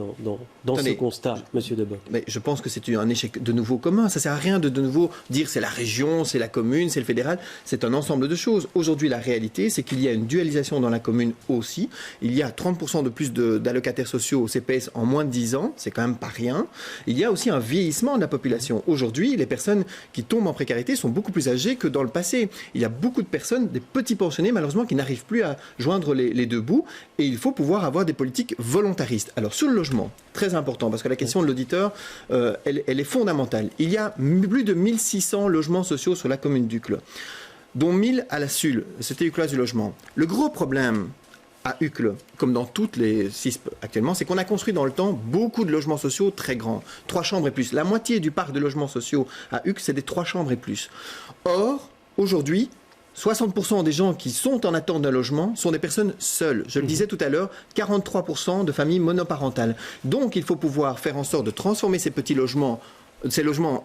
dans ce constat, M. Debock. Mais je pense que c'est un échec de nouveau commun. Ça ne sert à rien de nouveau dire c'est la région, c'est la commune, c'est le fédéral. C'est un ensemble de choses. Aujourd'hui, la réalité, c'est qu'il y a une dualisation dans la commune aussi. Il y a 30% de plus d'allocataires sociaux au CPS en moins de 10 ans. C'est quand même pas rien. Il y a aussi un vieillissement de la population. Aujourd'hui, les personnes qui tombent en précarité sont beaucoup plus âgées que dans le passé. Il y a beaucoup de personnes, des petits pensionnés, malheureusement, qui n'arrivent plus à joindre les deux bouts. Et il faut pouvoir avoir des politiques volontaristes. Alors, sur le logement, très important, parce que la question de l'auditeur, elle est fondamentale. Il y a plus de 1600 logements sociaux sur la commune d'Uccle, dont 1000 à la SUL, c'était Ucloise du logement. Le gros problème à Uccle, comme dans toutes les CISP actuellement, c'est qu'on a construit dans le temps beaucoup de logements sociaux très grands, 3 chambres et plus. La moitié du parc de logements sociaux à Uccle, c'est des 3 chambres et plus. Or, aujourd'hui, 60% des gens qui sont en attente d'un logement sont des personnes seules. Je le disais tout à l'heure, 43% de familles monoparentales. Donc, il faut pouvoir faire en sorte de transformer ces logements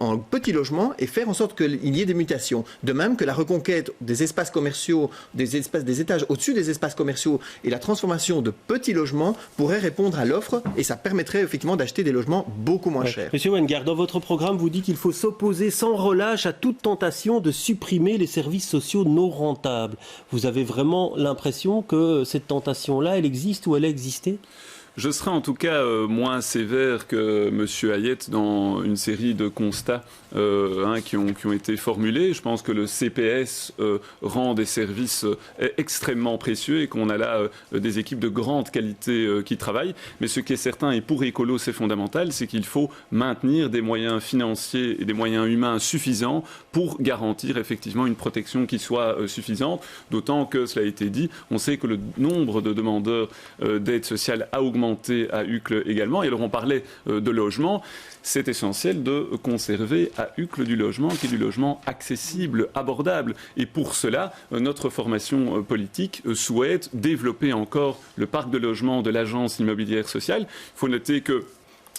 en petits logements et faire en sorte qu'il y ait des mutations. De même que la reconquête des espaces commerciaux, des étages au-dessus des espaces commerciaux et la transformation de petits logements pourrait répondre à l'offre et ça permettrait effectivement d'acheter des logements beaucoup moins chers. Monsieur Weingart, dans votre programme, vous dites qu'il faut s'opposer sans relâche à toute tentation de supprimer les services sociaux non rentables. Vous avez vraiment l'impression que cette tentation-là, elle existe ou elle a existé ? Je serai en tout cas moins sévère que M. Hayet dans une série de constats qui ont été formulés. Je pense que le CPS rend des services extrêmement précieux et qu'on a là des équipes de grande qualité qui travaillent. Mais ce qui est certain, et pour Écolo c'est fondamental, c'est qu'il faut maintenir des moyens financiers et des moyens humains suffisants pour garantir effectivement une protection qui soit suffisante. D'autant que, cela a été dit, on sait que le nombre de demandeurs d'aide sociale a augmenté à Uccle également. Et alors on parlait de logement. C'est essentiel de conserver à Uccle du logement qui est du logement accessible, abordable. Et pour cela, notre formation politique souhaite développer encore le parc de logement de l'agence immobilière sociale. Il faut noter que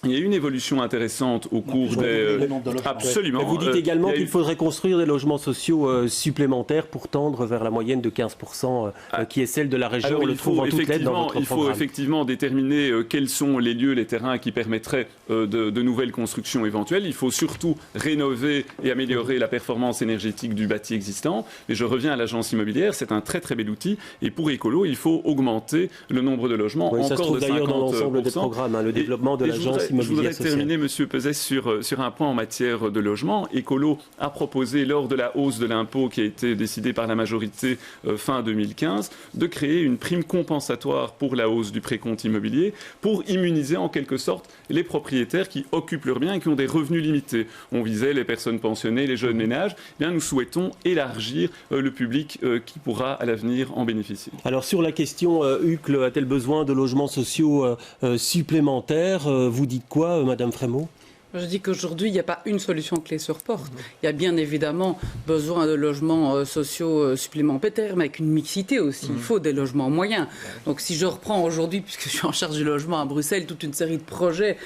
Il y a eu une évolution intéressante au cours des... Absolument. Vous dites également qu'il faudrait construire des logements sociaux supplémentaires pour tendre vers la moyenne de 15% qui est celle de la région. Alors, on le trouve en toutes lettres dans votre programme. Il faut effectivement déterminer quels sont les lieux, les terrains qui permettraient de nouvelles constructions éventuelles. Il faut surtout rénover et améliorer la performance énergétique du bâti existant. Mais je reviens à l'agence immobilière, c'est un très très bel outil. Et pour Écolo, il faut augmenter le nombre de logements encore de 50%. Ça se trouve d'ailleurs dans l'ensemble des programmes, le développement de l'agence. Je voudrais terminer, Monsieur Peuzet, sur un point en matière de logement. Écolo a proposé, lors de la hausse de l'impôt qui a été décidée par la majorité fin 2015, de créer une prime compensatoire pour la hausse du précompte immobilier pour immuniser en quelque sorte les propriétaires qui occupent leurs biens et qui ont des revenus limités. On visait les personnes pensionnées, les jeunes ménages. Eh bien, nous souhaitons élargir le public qui pourra à l'avenir en bénéficier. Alors sur la question, UCLE a-t-elle besoin de logements sociaux supplémentaires? Vous dites quoi, Madame Frémaux? Je dis qu'aujourd'hui, il n'y a pas une solution clé sur porte. Il y a bien évidemment besoin de logements sociaux supplémentaires, mais avec une mixité aussi. Il faut des logements moyens. Donc si je reprends aujourd'hui, puisque je suis en charge du logement à Bruxelles, toute une série de projets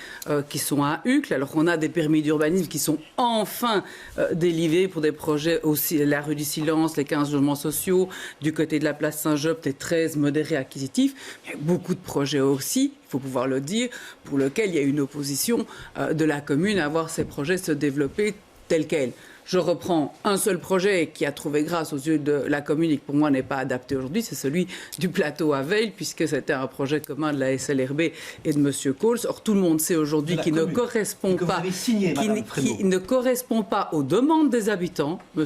qui sont à UCLE, alors qu'on a des permis d'urbanisme qui sont enfin délivrés pour des projets aussi, la rue du Silence, les 15 logements sociaux, du côté de la place Saint-Job, les 13 modérés acquisitifs. Il y a beaucoup de projets aussi, il faut pouvoir le dire, pour lesquels il y a une opposition de la commune à voir ces projets se développer tels quels. Je reprends un seul projet qui a trouvé grâce aux yeux de la commune et qui pour moi n'est pas adapté aujourd'hui, c'est celui du plateau à Veil, puisque c'était un projet commun de la SLRB et de M. Coles. Or, tout le monde sait aujourd'hui qu'il ne correspond pas, qui ne correspond pas aux demandes des habitants, M.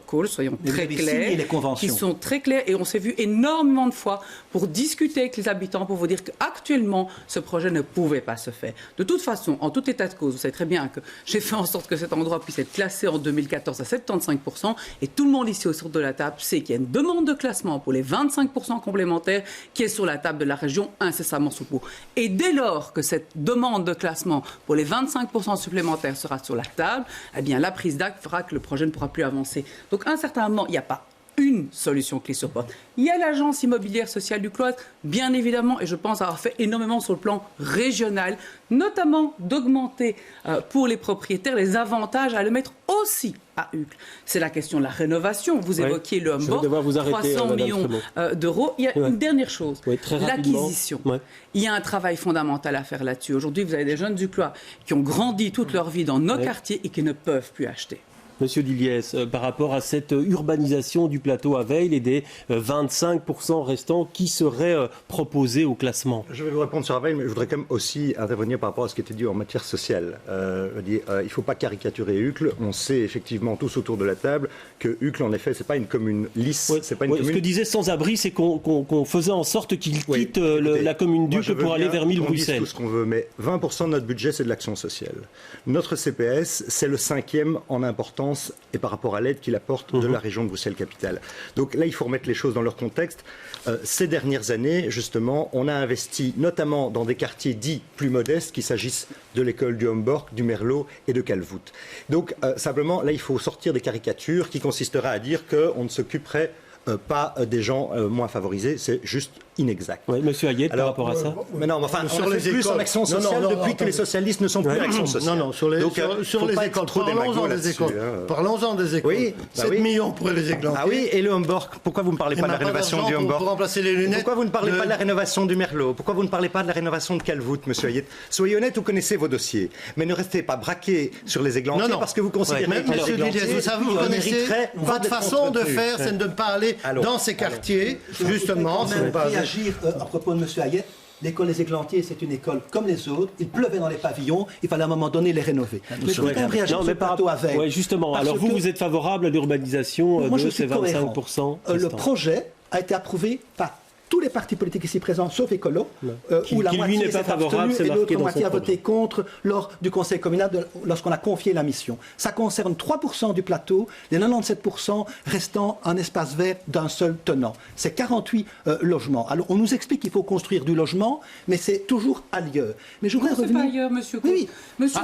Coles, soyons très clairs, qui sont très clairs, et on s'est vu énormément de fois pour discuter avec les habitants, pour vous dire qu'actuellement, ce projet ne pouvait pas se faire. De toute façon, en tout état de cause, vous savez très bien que j'ai fait en sorte que cet endroit puisse être classé en 2014 à 75%, et tout le monde ici autour de la table sait qu'il y a une demande de classement pour les 25% complémentaires qui est sur la table de la région incessamment sous peu. Et dès lors que cette demande de classement pour les 25% supplémentaires sera sur la table, eh bien la prise d'acte fera que le projet ne pourra plus avancer. Donc à un certain moment, il n'y a pas une solution clé sur porte. Il y a l'agence immobilière sociale du Cloître, bien évidemment, et je pense avoir fait énormément sur le plan régional, notamment d'augmenter pour les propriétaires les avantages à le mettre aussi à UCLE. C'est la question de la rénovation. Vous évoquiez le Humboldt, 300 millions d'euros. Il y a une dernière chose, l'acquisition. Il y a un travail fondamental à faire là-dessus. Aujourd'hui, vous avez des jeunes du Cloître qui ont grandi toute leur vie dans nos quartiers et qui ne peuvent plus acheter. Monsieur Diliès, par rapport à cette urbanisation du plateau à Veil et des 25% restants qui seraient proposés au classement? Je vais vous répondre sur Veil, mais je voudrais quand même aussi intervenir par rapport à ce qui était dit en matière sociale. Il ne faut pas caricaturer UCLE. On sait effectivement tous autour de la table que UCLE, en effet, ce n'est pas une commune lisse. C'est pas une commune... Ce que disait Sans-Abri, c'est qu'on faisait en sorte qu'il quitte la commune d'UCLE pour aller vers 1000 Bruxelles. Tout ce qu'on veut, mais 20% de notre budget, c'est de l'action sociale. Notre CPS, c'est le 5e en importance et par rapport à l'aide qu'il apporte de la région de Bruxelles-Capitale. Donc là, il faut remettre les choses dans leur contexte. Ces dernières années, justement, on a investi notamment dans des quartiers dits plus modestes, qu'il s'agisse de l'école du Humboldt, du Merlot et de Calvoute. Donc simplement, là, il faut sortir des caricatures qui consisteraient à dire qu'on ne s'occuperait pas des gens moins favorisés, c'est juste inexact. Oui, Monsieur Hayet, par rapport à ça. Mais non, enfin, on fait plus en action sociale depuis que les socialistes ne sont plus en action sociale. Non, sur les écoles. Parlons-en des écoles. Parlons-en des écoles. Oui, 7 millions pour les éclantés. Ah oui, et le Humboldt. Pourquoi vous ne parlez pas de la rénovation du Humboldt? Pour remplacer les lunettes. Pourquoi vous ne parlez pas de la rénovation du Merlot? Pourquoi vous ne parlez pas de la rénovation de Calvoute, Monsieur Hayet? Soyez honnête, vous connaissez vos dossiers. Mais ne restez pas braqués sur les églantiers parce que vous considérez que Monsieur Diliès, vous savez, vous connaissez votre façon de faire, c'est de ne pas aller dans ces quartiers, justement. Je vais réagir à propos de M. Hayet. L'école des Églantiers, c'est une école comme les autres. Il pleuvait dans les pavillons, il fallait à un moment donné les rénover. Mais je voudrais quand même réagir sur le plateau à Veil. Oui, justement. Alors vous êtes favorable à l'urbanisation de ces 25%? Le projet a été approuvé par tous les partis politiques ici présents, sauf Écolo, où la moitié s'est abstenue et l'autre moitié a voté contre lors du conseil communal lorsqu'on a confié la mission. Ça concerne 3% du plateau, les 97% restant en espace vert d'un seul tenant. C'est 48 logements. Alors on nous explique qu'il faut construire du logement, mais c'est toujours ailleurs. Mais je voudrais revenir... C'est pas ailleurs, Monsieur Coul. Oui.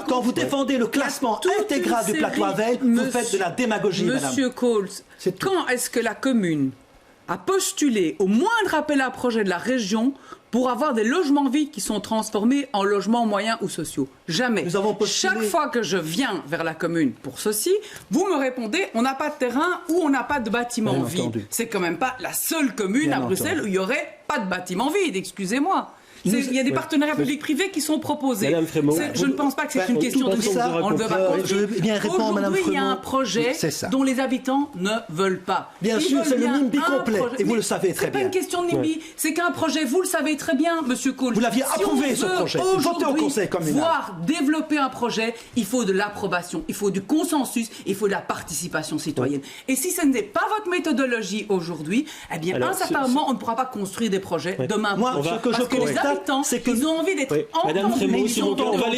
Quand vous défendez le classement intégral du plateau à Veil, vous faites de la démagogie, madame. Monsieur Coles, quand est-ce que la commune a postulé au moindre appel à projet de la région pour avoir des logements vides qui sont transformés en logements moyens ou sociaux. Jamais. Nous avons postulé... Chaque fois que je viens vers la commune pour ceci, vous me répondez, on n'a pas de terrain ou on n'a pas de bâtiment vide. C'est quand même pas la seule commune à Bruxelles où il n'y aurait pas de bâtiment vide, excusez-moi. Il y a des partenariats publics-privés qui sont proposés. Je ne pense pas que c'est une question de ça. On ne veut pas construire. Aujourd'hui, il y a un projet dont les habitants ne veulent pas. Bien sûr, c'est le NIMBY complet. Et vous le savez très bien. C'est pas une question de NIMBY. C'est qu'un projet, vous le savez très bien, Monsieur Cole. Vous l'aviez approuvé, ce projet. Voté au conseil communal. Voir développer un projet, il faut de l'approbation, il faut du consensus, il faut de la participation citoyenne. Et si ce n'est pas votre méthodologie aujourd'hui, eh bien, à un certain moment, on ne pourra pas construire des projets demain. C'est que ils ont envie d'être entendus. Madame Frémaux, on va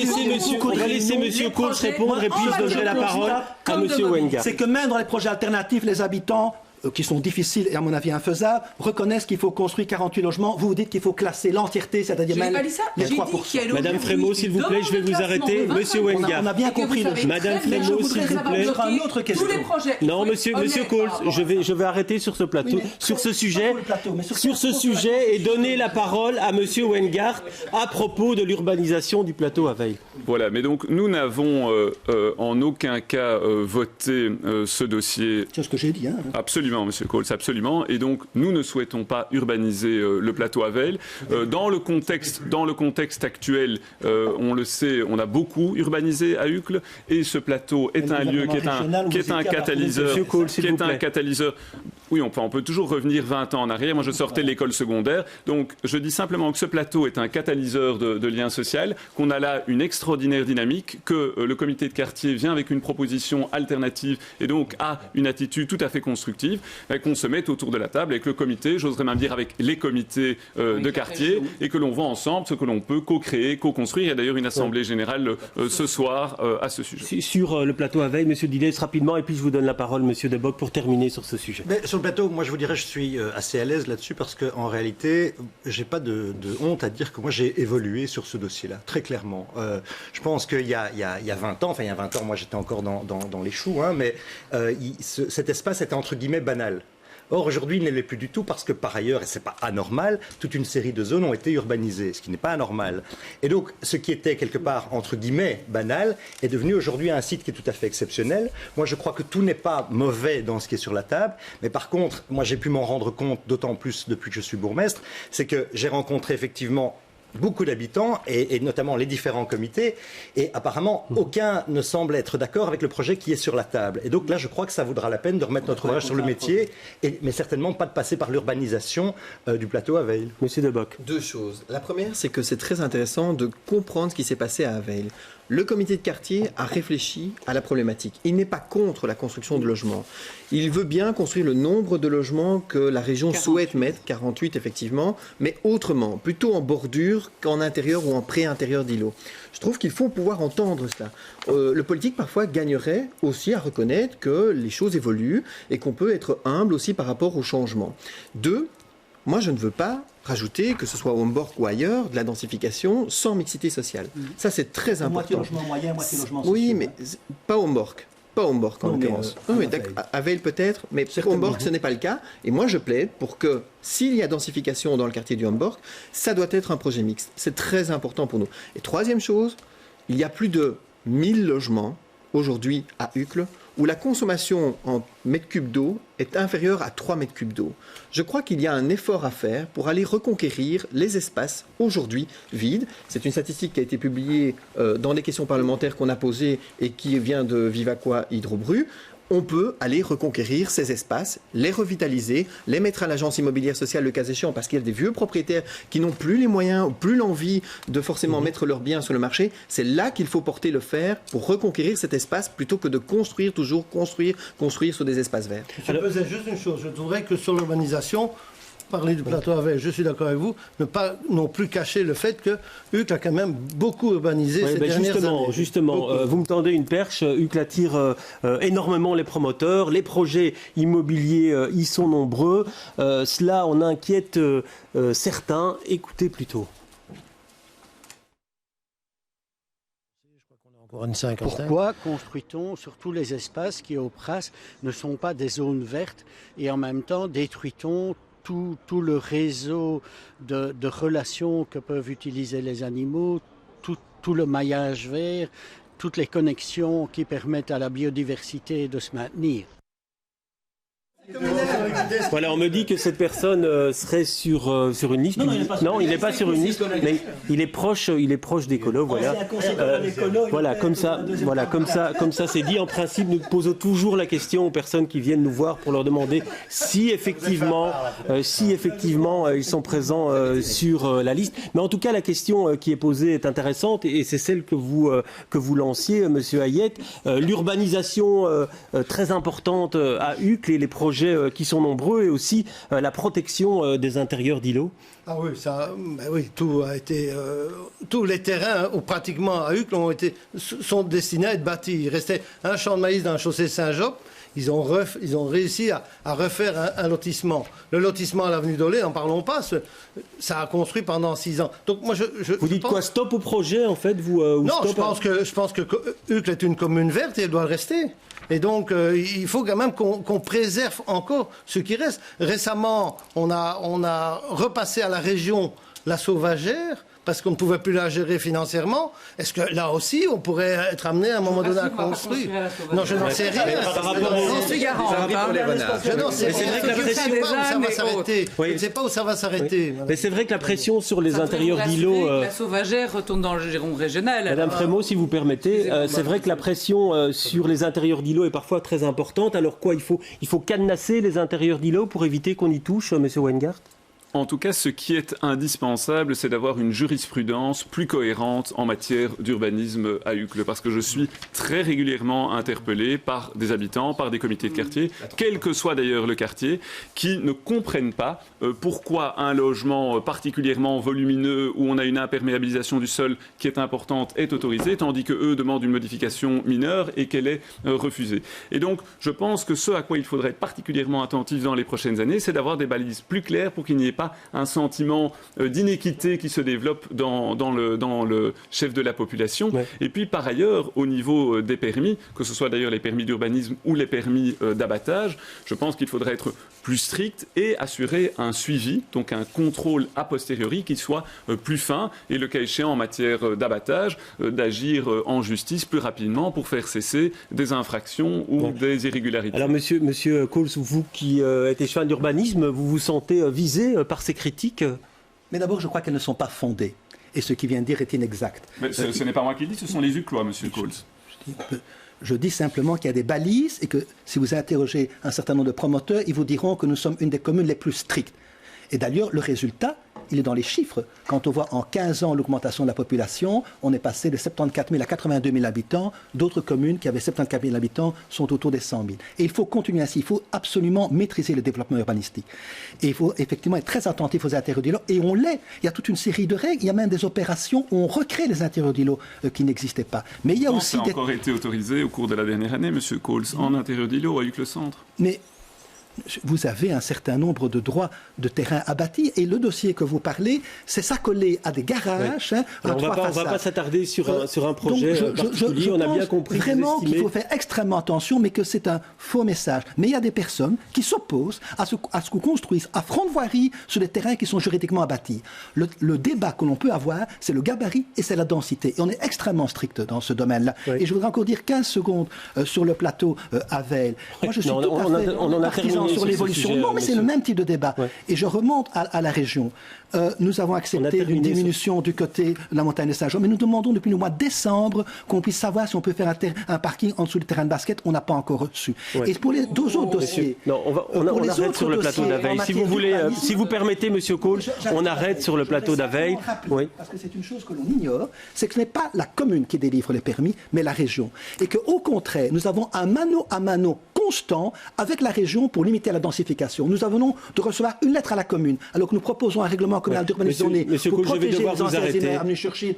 laisser Monsieur Cole répondre et puis je donnerai la parole à Monsieur Weingart. C'est que même dans les projets alternatifs, les habitants qui sont difficiles et à mon avis infaisables, reconnaissent qu'il faut construire 48 logements. Vous dites qu'il faut classer l'entièreté, c'est-à-dire même les 3%. Madame Frémaux, s'il vous plaît, je vais vous arrêter. Monsieur Weingart. On a bien compris le jeu. Madame Frémaux, s'il vous plaît. Une autre question. Non, Monsieur Cole, je vais arrêter sur ce plateau, sur ce sujet, et donner la parole à Monsieur Weingart à propos de l'urbanisation du plateau à Veil. Voilà, mais donc nous n'avons en aucun cas voté ce dossier. C'est ce que j'ai dit, hein. Absolument. Monsieur Coles, absolument. Et donc, nous ne souhaitons pas urbaniser le plateau à Veil. Dans le contexte actuel, on le sait, on a beaucoup urbanisé à Uccle, et ce plateau est un lieu qui est un catalyseur. Oui, on peut toujours revenir 20 ans en arrière. Moi, je sortais de l'école secondaire. Donc, je dis simplement que ce plateau est un catalyseur de lien social, qu'on a là une extraordinaire dynamique, que le comité de quartier vient avec une proposition alternative et donc a une attitude tout à fait constructive, qu'on se mette autour de la table avec le comité, j'oserais même dire avec les comités de quartier, et que l'on voit ensemble ce que l'on peut co-créer, co-construire. Il y a d'ailleurs une assemblée générale ce soir à ce sujet. Sur le plateau à Veil, Monsieur Dilès, rapidement, et puis je vous donne la parole, Monsieur Debock, pour terminer sur ce sujet. Mais sur le plateau, moi je vous dirais, je suis assez à l'aise là-dessus parce qu'en réalité, j'ai pas de honte à dire que moi j'ai évolué sur ce dossier-là, très clairement. Je pense qu'il y a 20 ans, moi j'étais encore dans les choux, hein, mais cet espace était entre guillemets banal. Or, aujourd'hui, il ne l'est plus du tout parce que, par ailleurs, et ce n'est pas anormal, toute une série de zones ont été urbanisées, ce qui n'est pas anormal. Et donc, ce qui était quelque part, entre guillemets, banal, est devenu aujourd'hui un site qui est tout à fait exceptionnel. Moi, je crois que tout n'est pas mauvais dans ce qui est sur la table, mais par contre, moi, j'ai pu m'en rendre compte, d'autant plus depuis que je suis bourgmestre, c'est que j'ai rencontré effectivement beaucoup d'habitants, et notamment les différents comités, et apparemment aucun ne semble être d'accord avec le projet qui est sur la table. Et donc là, je crois que ça vaudra la peine de remettre notre ouvrage sur le métier, mais certainement pas de passer par l'urbanisation du plateau à Veil. Monsieur Debock. Deux choses. La première, c'est que c'est très intéressant de comprendre ce qui s'est passé à Veil. Le comité de quartier a réfléchi à la problématique. Il n'est pas contre la construction de logements. Il veut bien construire le nombre de logements que la région souhaite mettre, 48 effectivement, mais autrement, plutôt en bordure qu'en intérieur ou en pré-intérieur d'îlots. Je trouve qu'il faut pouvoir entendre cela. Le politique parfois gagnerait aussi à reconnaître que les choses évoluent et qu'on peut être humble aussi par rapport au changement. Deux, moi je ne veux pas rajouter, que ce soit au Homborg ou ailleurs, de la densification sans mixité sociale. Ça, c'est très important. Moitié logement moyen, moitié logement social. Oui, mais pas Homborg. Pas Homborg, en l'occurrence. À Veil peut-être, mais Homborg, ce n'est pas le cas. Et moi, je plaide pour que, s'il y a densification dans le quartier du Homborg, ça doit être un projet mixte. C'est très important pour nous. Et troisième chose, il y a plus de 1000 logements aujourd'hui à Uccle, où la consommation en mètres cubes d'eau est inférieure à 3 mètres cubes d'eau. Je crois qu'il y a un effort à faire pour aller reconquérir les espaces aujourd'hui vides. C'est une statistique qui a été publiée dans les questions parlementaires qu'on a posées et qui vient de Vivaquois Hydrobru. On peut aller reconquérir ces espaces, les revitaliser, les mettre à l'agence immobilière sociale le cas échéant, parce qu'il y a des vieux propriétaires qui n'ont plus les moyens ou plus l'envie de forcément mettre leurs biens sur le marché. C'est là qu'il faut porter le fer pour reconquérir cet espace plutôt que de construire sur des espaces verts. Je faisais juste une chose, je voudrais que sur l'urbanisation, parler du plateau à Veil, je suis d'accord avec vous, ne pas non plus cacher le fait que Uccle a quand même beaucoup urbanisé ces dernières années. Justement, vous me tendez une perche. Uccle attire énormément les promoteurs, les projets immobiliers y sont nombreux. Cela en inquiète certains. Écoutez plutôt. Pourquoi construit-on sur tous les espaces qui, au Pras, ne sont pas des zones vertes et en même temps détruit-on tout le réseau de relations que peuvent utiliser les animaux, tout le maillage vert, toutes les connexions qui permettent à la biodiversité de se maintenir. Voilà, on me dit que cette personne serait sur une liste. Non, il n'est pas sur une liste, mais il est proche d'écolo. Voilà, voilà, comme ça, c'est dit. En principe, nous posons toujours la question aux personnes qui viennent nous voir pour leur demander si effectivement, ils sont présents sur la liste. Mais en tout cas, la question qui est posée est intéressante et c'est celle que vous lanciez, Monsieur Hayet. L'urbanisation très importante à Uccle et les projets qui sont nombreux et aussi la protection des intérieurs d'îlots. Ah oui, tout a été, tous les terrains ou pratiquement à Uccle sont destinés à être bâtis. Il restait un champ de maïs dans la chaussée Saint-Job. Ils ont réussi à refaire un lotissement. Le lotissement à l'avenue d'Olé, n'en parlons pas, ça a construit pendant 6 ans. Donc moi, vous dites quoi, stop au projet en fait Non, je pense que Uccle est une commune verte et elle doit le rester. Et donc, il faut quand même qu'on préserve encore ce qui reste. Récemment, on a repassé à la région la sauvagère parce qu'on ne pouvait plus la gérer financièrement. Est-ce que là aussi, on pourrait être amené à un moment donné à construire? Non, je n'en sais rien. J'en suis garant. Je n'en sais rien. Je ne sais pas où ça va s'arrêter. Mais c'est vrai que la pression sur les intérieurs d'îlots... La sauvagère retourne dans le giron régional. Madame Frémaux, si vous permettez, c'est vrai que la pression sur les intérieurs d'îlots est parfois très importante. Alors quoi, il faut cadenasser les intérieurs d'îlots pour éviter qu'on y touche, Monsieur Weingart? En tout cas, ce qui est indispensable, c'est d'avoir une jurisprudence plus cohérente en matière d'urbanisme à Uccle, parce que je suis très régulièrement interpellé par des habitants, par des comités de quartier, quel que soit d'ailleurs le quartier, qui ne comprennent pas pourquoi un logement particulièrement volumineux où on a une imperméabilisation du sol qui est importante est autorisé, tandis que eux demandent une modification mineure et qu'elle est refusée. Et donc, je pense que ce à quoi il faudrait être particulièrement attentif dans les prochaines années, c'est d'avoir des balises plus claires pour qu'il n'y ait pas un sentiment d'inéquité qui se développe dans le chef de la population. Ouais. Et puis par ailleurs, au niveau des permis, que ce soit d'ailleurs les permis d'urbanisme ou les permis d'abattage, je pense qu'il faudrait être plus strict et assurer un suivi, donc un contrôle a posteriori qui soit plus fin et le cas échéant en matière d'abattage, d'agir en justice plus rapidement pour faire cesser des infractions ou des irrégularités. Alors monsieur Coles, vous qui êtes échevin d'urbanisme, vous vous sentez visé par ces critiques? Mais d'abord, je crois qu'elles ne sont pas fondées. Et ce qu'il vient de dire est inexact. Mais ce n'est pas moi qui le dis, ce sont les Uclois, monsieur Coles. Je dis simplement qu'il y a des balises et que si vous interrogez un certain nombre de promoteurs, ils vous diront que nous sommes une des communes les plus strictes. Et d'ailleurs, le résultat, il est dans les chiffres. Quand on voit en 15 ans l'augmentation de la population, on est passé de 74 000 à 82 000 habitants. D'autres communes qui avaient 74 000 habitants sont autour des 100 000. Et il faut continuer ainsi. Il faut absolument maîtriser le développement urbanistique. Et il faut effectivement être très attentif aux intérieurs d'îlots. Et on l'est. Il y a toute une série de règles. Il y a même des opérations où on recrée les intérieurs d'îlots qui n'existaient pas. Mais il y a aussi ça a encore été autorisé au cours de la dernière année, monsieur Coles, en intérieur d'îlots à Uccle-Centre. Mais vous avez un certain nombre de droits de terrain à bâtir et le dossier que vous parlez, c'est s'accoler à des garages. Oui. On ne va pas s'attarder sur un projet particulier, on a bien compris. Vraiment qu'il faut faire extrêmement attention, mais que c'est un faux message. Mais il y a des personnes qui s'opposent à ce qu'on construise à front de voirie sur des terrains qui sont juridiquement à bâtir. Le débat que l'on peut avoir, c'est le gabarit et c'est la densité. Et on est extrêmement strict dans ce domaine-là. Oui. Et je voudrais encore dire 15 secondes sur le plateau à Veil. Moi, je suis tout à fait partisan sur l'évolution. Non, mais c'est le même type de débat. Ouais. Et je remonte à la région. Nous avons accepté une diminution du côté de la montagne de Saint-Jean, mais nous demandons depuis le mois de décembre qu'on puisse savoir si on peut faire un parking en dessous du terrain de basket. On n'a pas encore reçu. Ouais. Et pour les deux autres dossiers... Non, on arrête sur le plateau d'Aveil. Si vous voulez, si vous permettez, monsieur Coles, on arrête sur le plateau d'Aveil. Oui. Parce que c'est une chose que l'on ignore, c'est que ce n'est pas la commune qui délivre les permis, mais la région. Et qu'au contraire, nous avons un mano à mano constant avec la région pour limiter la densification. Nous venons de recevoir une lettre à la commune, alors que nous proposons un règlement communal d'urbanisme donné pour protéger les anciens résidents avenue Churchill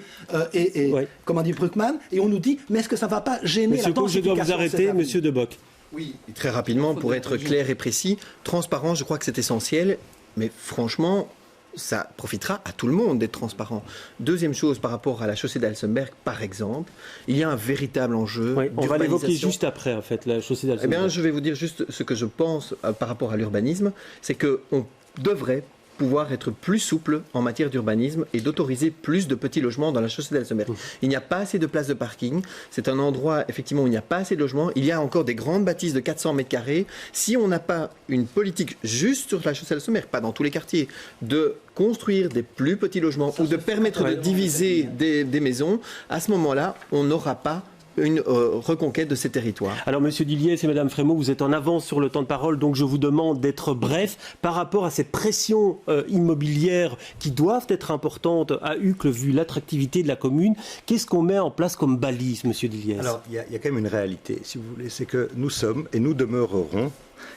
et comment dit Bruckmann, et on nous dit, mais est-ce que ça ne va pas gêner la densification? Je dois vous arrêter, monsieur Debock. Oui, très rapidement, pour être clair et précis, transparence, je crois que c'est essentiel, mais franchement, ça profitera à tout le monde d'être transparent. Deuxième chose, par rapport à la chaussée d'Alsenberg, par exemple, il y a un véritable enjeu. Oui, on va l'évoquer juste après, en fait, la chaussée d'Alsenberg. Eh bien, je vais vous dire juste ce que je pense par rapport à l'urbanisme, c'est qu'on devrait pouvoir être plus souple en matière d'urbanisme et d'autoriser plus de petits logements dans la chaussée d'Elsenberg. Il n'y a pas assez de places de parking. C'est un endroit, effectivement, où il n'y a pas assez de logements. Il y a encore des grandes bâtisses de 400 mètres carrés. Si on n'a pas une politique juste sur la chaussée d'Elsenberg, pas dans tous les quartiers, de construire des plus petits logements ou de permettre de diviser des maisons, à ce moment-là, on n'aura pas une reconquête de ces territoires. Alors, Monsieur Diliès et Madame Frémaux, vous êtes en avance sur le temps de parole, donc je vous demande d'être bref par rapport à cette pression immobilière qui doivent être importante à Uccle vu l'attractivité de la commune. Qu'est-ce qu'on met en place comme balise, Monsieur Diliès? Alors, il y a quand même une réalité, si vous voulez, c'est que nous sommes et nous demeurerons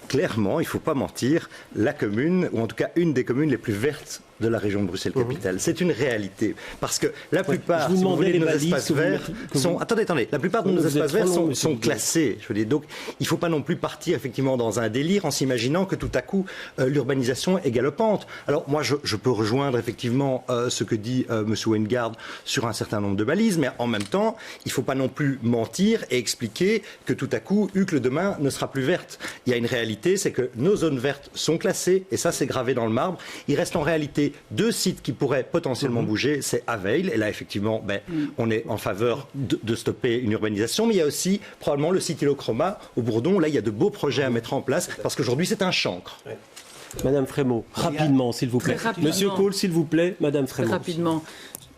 clairement, il ne faut pas mentir, la commune, ou en tout cas une des communes les plus vertes de la région de Bruxelles-Capitale. C'est une réalité. Parce que la plupart, si vous voulez, de nos espaces verts sont... Attendez, la plupart de nos espaces verts sont classés. Je veux dire. Donc, il ne faut pas non plus partir effectivement dans un délire en s'imaginant que tout à coup, l'urbanisation est galopante. Alors, moi, je peux rejoindre effectivement ce que dit M. Weingard sur un certain nombre de balises, mais en même temps, il ne faut pas non plus mentir et expliquer que tout à coup, Uccle demain ne sera plus verte. Il y a une réalité, c'est que nos zones vertes sont classées, et ça, c'est gravé dans le marbre. Il reste en réalité 2 sites qui pourraient potentiellement bouger, c'est Aveil, et là effectivement on est en faveur de stopper une urbanisation, mais il y a aussi probablement le site Ilochroma au Bourdon, là il y a de beaux projets à mettre en place, parce qu'aujourd'hui c'est un chancre. Madame Frémaux, rapidement s'il vous plaît. Monsieur Cole, s'il vous plaît, Madame Frémaux. Rapidement.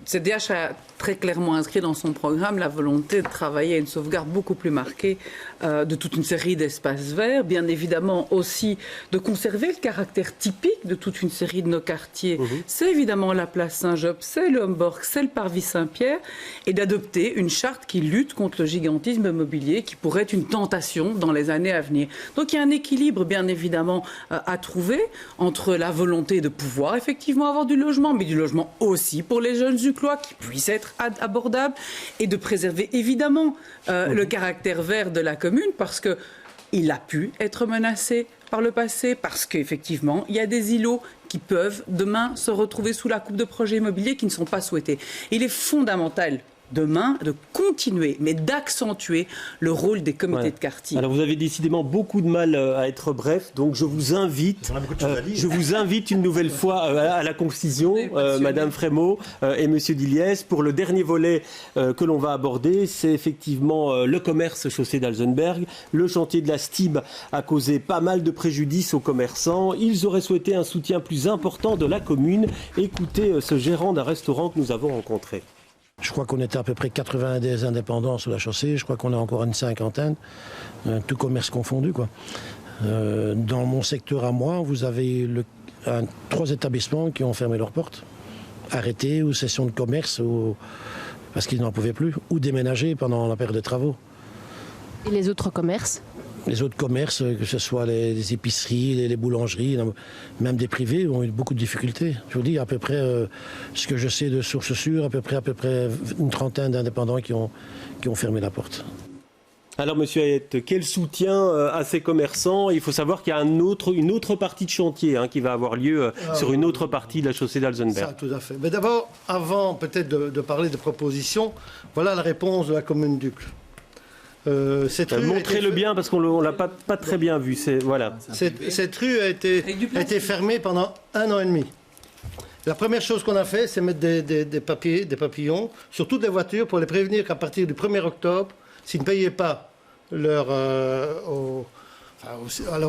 CDH a très clairement inscrit dans son programme la volonté de travailler à une sauvegarde beaucoup plus marquée de toute une série d'espaces verts, bien évidemment aussi de conserver le caractère typique de toute une série de nos quartiers. C'est évidemment la place Saint-Job, c'est le Homborg, c'est le Parvis Saint-Pierre, et d'adopter une charte qui lutte contre le gigantisme immobilier qui pourrait être une tentation dans les années à venir. Donc il y a un équilibre bien évidemment à trouver entre la volonté de pouvoir effectivement avoir du logement, mais du logement aussi pour les jeunes Uclois qui puissent être abordables, et de préserver évidemment le caractère vert de la commune parce qu'il a pu être menacé par le passé, parce qu'effectivement il y a des îlots qui peuvent demain se retrouver sous la coupe de projets immobiliers qui ne sont pas souhaités. Il est fondamental demain de continuer, mais d'accentuer le rôle des comités de quartier. Alors vous avez décidément beaucoup de mal à être bref, donc je vous invite une nouvelle fois à la concision, Madame Frémaux et Monsieur Diliès. Pour le dernier volet que l'on va aborder, c'est effectivement le commerce chaussée d'Alsenberg. Le chantier de la STIB a causé pas mal de préjudice aux commerçants. Ils auraient souhaité un soutien plus important de la commune. Écoutez ce gérant d'un restaurant que nous avons rencontré. Je crois qu'on était à peu près 80 des indépendants sur la chaussée. Je crois qu'on a encore une 50aine, tout commerce confondu, quoi. Dans mon secteur à moi, vous avez 3 établissements qui ont fermé leurs portes, arrêtés ou cession de commerce, parce qu'ils n'en pouvaient plus, ou déménagés pendant la période des travaux. Et les autres commerces ? Les autres commerces, que ce soit les épiceries, les boulangeries, même des privés, ont eu beaucoup de difficultés. Je vous dis, à peu près, ce que je sais de sources sûres, à peu près une 30aine d'indépendants qui ont fermé la porte. Alors, Monsieur Hayet, quel soutien à ces commerçants? Il faut savoir qu'il y a une autre partie de chantier qui va avoir lieu sur une autre partie de la chaussée d'Alsenberg. Ça, tout à fait. Mais d'abord, avant peut-être de parler de propositions, voilà la réponse de la commune d'Uccle. Montrez-le bien parce qu'on ne l'a pas très bien vu. Voilà. Cette rue a été fermée pendant 1 an et demi. La première chose qu'on a fait, c'est mettre des papillons sur toutes les voitures pour les prévenir qu'à partir du 1er octobre, s'ils ne payaient pas à leur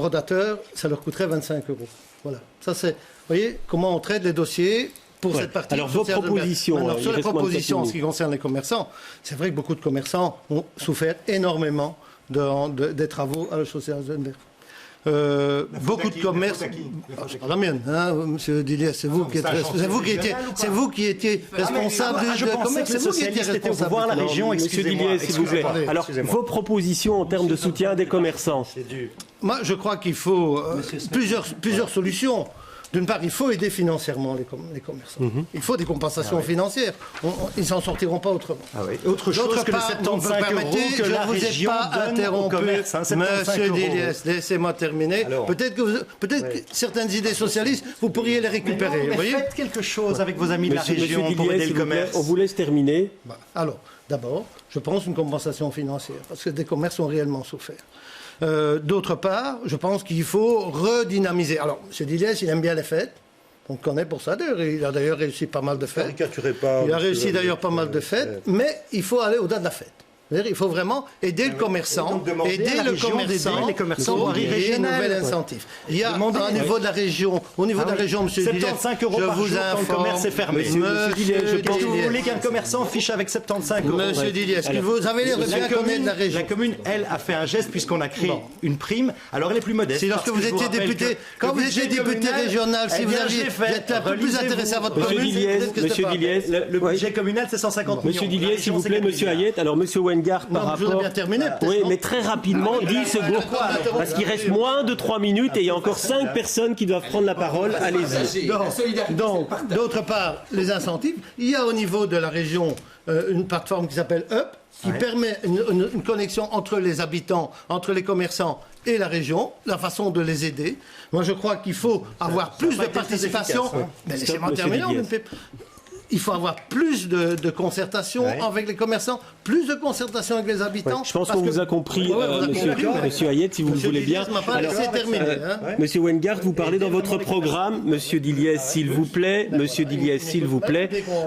rodateur, ça leur coûterait 25 €. Voilà. Ça, c'est, vous voyez comment on traite les dossiers pour cette partie. Alors, vos propositions. Sur les propositions en ce qui concerne les commerçants, c'est vrai que beaucoup de commerçants ont souffert énormément des travaux à la chaussée d'Alsenberg. Beaucoup de commerces. C'est pas la mienne, Monsieur Diliès, c'est vous qui étiez responsable du commerce. C'est vous qui étiez responsable. Voir la région, Monsieur Diliès, s'il vous plaît. Alors, vos propositions en termes de soutien des commerçants. Moi, je crois qu'il faut plusieurs solutions. D'une part, il faut aider financièrement les commerçants. Il faut des compensations financières. Ils ne s'en sortiront pas autrement. Autre chose que les 75 € que la région donne au commerce. Monsieur Diliès, laissez-moi terminer. Peut-être que certaines idées socialistes, vous pourriez les récupérer. Mais faites quelque chose avec vos amis de la région pour aider le commerce. On vous laisse terminer. Alors, d'abord, je pense une compensation financière, parce que des commerces ont réellement souffert. D'autre part, je pense qu'il faut redynamiser. Alors, M. Dilliès, il aime bien les fêtes. On le connaît pour ça. Il a d'ailleurs réussi pas mal de fêtes. Il a réussi d'ailleurs pas mal de fêtes. Mais il faut aller au-delà de la fête. Il faut vraiment aider le commerçant, aider les commerçants pour des nouvelles incentives. Il y a au niveau de la région, M. Dilliès, 75 € par jour quand le commerce est fermé. Monsieur Dilliès, vous voulez qu'un commerçant fiche avec 75 €. Monsieur Dilliès, vous avez l'air de bien connaître la région. La commune, elle, a fait un geste puisqu'on a créé une prime. Alors elle est plus modeste. C'est lorsque vous étiez député, quand vous étiez député régional, si vous êtes un peu plus intéressé à votre commune, Monsieur Dilliès, le budget communal, c'est 150 millions. Monsieur Dilliès, s'il vous plaît, Monsieur Hayet. Alors, Monsieur Weingart, par rapport... bien terminé. Oui, mais très rapidement, 10 secondes. Parce qu'il reste moins de 3 minutes et il y a encore 5 personnes qui doivent prendre la parole. Allez-y. Donc, d'autre part, les incentives. Il y a au niveau de la région une plateforme qui s'appelle UP, qui permet une connexion entre les habitants, entre les commerçants et la région, la façon de les aider. Moi, je crois qu'il faut avoir plus de participation. Mais laissez-moi terminer. Il faut avoir plus de concertation avec les commerçants, plus de concertation avec les habitants. Je pense qu'on vous a compris, Monsieur Hayet, si vous le voulez bien. Monsieur Weingart, vous parlez dans votre programme, Monsieur Dilliès, s'il vous plaît,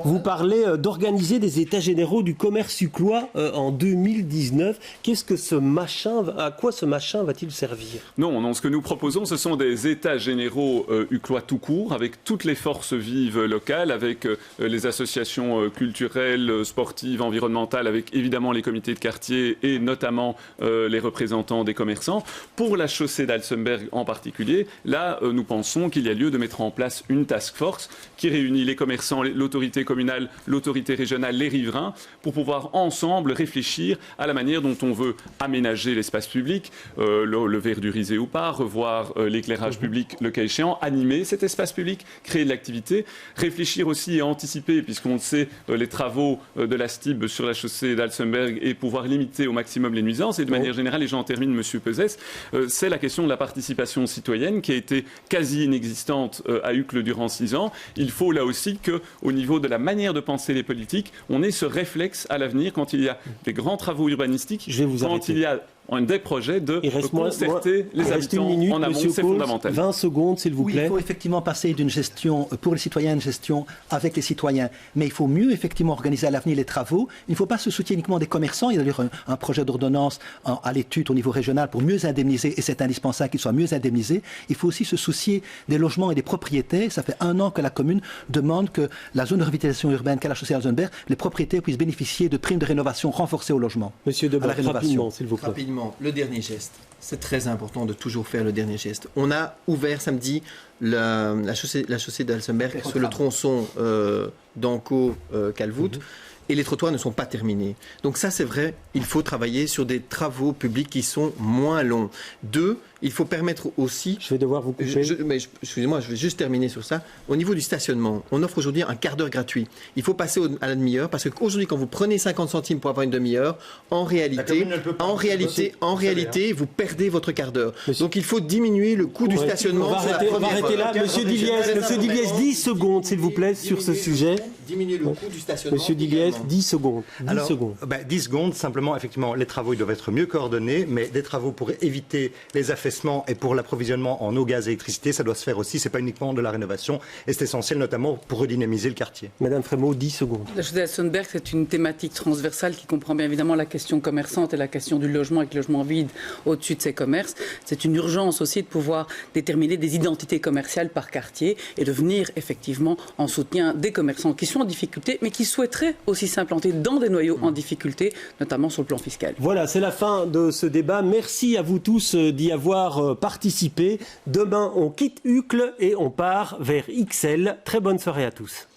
vous parlez d'organiser des états généraux du commerce uclois en 2019. Qu'est-ce que ce machin, à quoi ce machin va-t-il servir? Non, ce que nous proposons, ce sont des états généraux uclois tout court, avec toutes les forces vives locales, avec les associations culturelles, sportives, environnementales, avec évidemment les comités de quartier et notamment les représentants des commerçants. Pour la chaussée d'Alsemberg en particulier, là, nous pensons qu'il y a lieu de mettre en place une task force qui réunit les commerçants, l'autorité communale, l'autorité régionale, les riverains, pour pouvoir ensemble réfléchir à la manière dont on veut aménager l'espace public, le verdurisé ou pas, revoir l'éclairage public, le cas échéant, animer cet espace public, créer de l'activité, réfléchir aussi et anticiper, puisqu'on le sait, les travaux de la STIB sur la chaussée d'Alsemberg et pouvoir limiter au maximum les nuisances. Et de manière générale, et j'en termine, Monsieur Peuzès, c'est la question de la participation citoyenne qui a été quasi inexistante à Uccle durant 6 ans. Il faut là aussi qu'au niveau de la manière de penser les politiques, on ait ce réflexe à l'avenir quand il y a des grands travaux urbanistiques, quand il y a des projets de concerter les habitants en amont, c'est fondamental. 20 secondes, s'il vous plaît. Il faut effectivement passer d'une gestion pour les citoyens à une gestion avec les citoyens. Mais il faut mieux effectivement organiser à l'avenir les travaux. Il ne faut pas se soucier uniquement des commerçants. Il y a d'ailleurs un projet d'ordonnance à l'étude au niveau régional pour mieux indemniser, et c'est indispensable qu'ils soient mieux indemnisés. Il faut aussi se soucier des logements et des propriétaires. Ça fait 1 an que la commune demande que la zone de revitalisation urbaine qu'à la chaussée Alsemberg, les propriétaires puissent bénéficier de primes de rénovation renforcées au logement. Monsieur Debré, rapidement, s'il vous plaît. Le dernier geste. C'est très important de toujours faire le dernier geste. On a ouvert samedi la chaussée d'Alsemberg sur le tronçon d'Anco-Calvoute. Et les trottoirs ne sont pas terminés. Donc ça, c'est vrai, il faut travailler sur des travaux publics qui sont moins longs. 2, il faut permettre aussi... Je vais devoir vous couper. Excusez-moi, je vais juste terminer sur ça. Au niveau du stationnement, on offre aujourd'hui un quart d'heure gratuit. Il faut passer à la demi-heure, parce qu'aujourd'hui, quand vous prenez 50 centimes pour avoir une demi-heure, en réalité, vous perdez votre quart d'heure. Donc il faut diminuer le coût du stationnement. On va arrêter là. Monsieur Dilliès, 10 secondes, s'il vous plaît, sur ce sujet. Diminuer le coût du stationnement. Monsieur Dilliès, 10 secondes. 10 secondes, simplement, effectivement, les travaux ils doivent être mieux coordonnés, mais des travaux pour éviter les affaissements et pour l'approvisionnement en eau, gaz et électricité, ça doit se faire aussi, c'est pas uniquement de la rénovation, et c'est essentiel notamment pour redynamiser le quartier. Madame Frémaux, 10 secondes. La chaussée d'Alsemberg, c'est une thématique transversale qui comprend bien évidemment la question commerçante et la question du logement avec le logement vide au-dessus de ces commerces. C'est une urgence aussi de pouvoir déterminer des identités commerciales par quartier et de venir effectivement en soutien des commerçants qui sont en difficulté, mais qui souhaiteraient aussi s'implanter dans des noyaux en difficulté, notamment sur le plan fiscal. Voilà, c'est la fin de ce débat. Merci à vous tous d'y avoir participé. Demain, on quitte Uccle et on part vers Ixelles. Très bonne soirée à tous.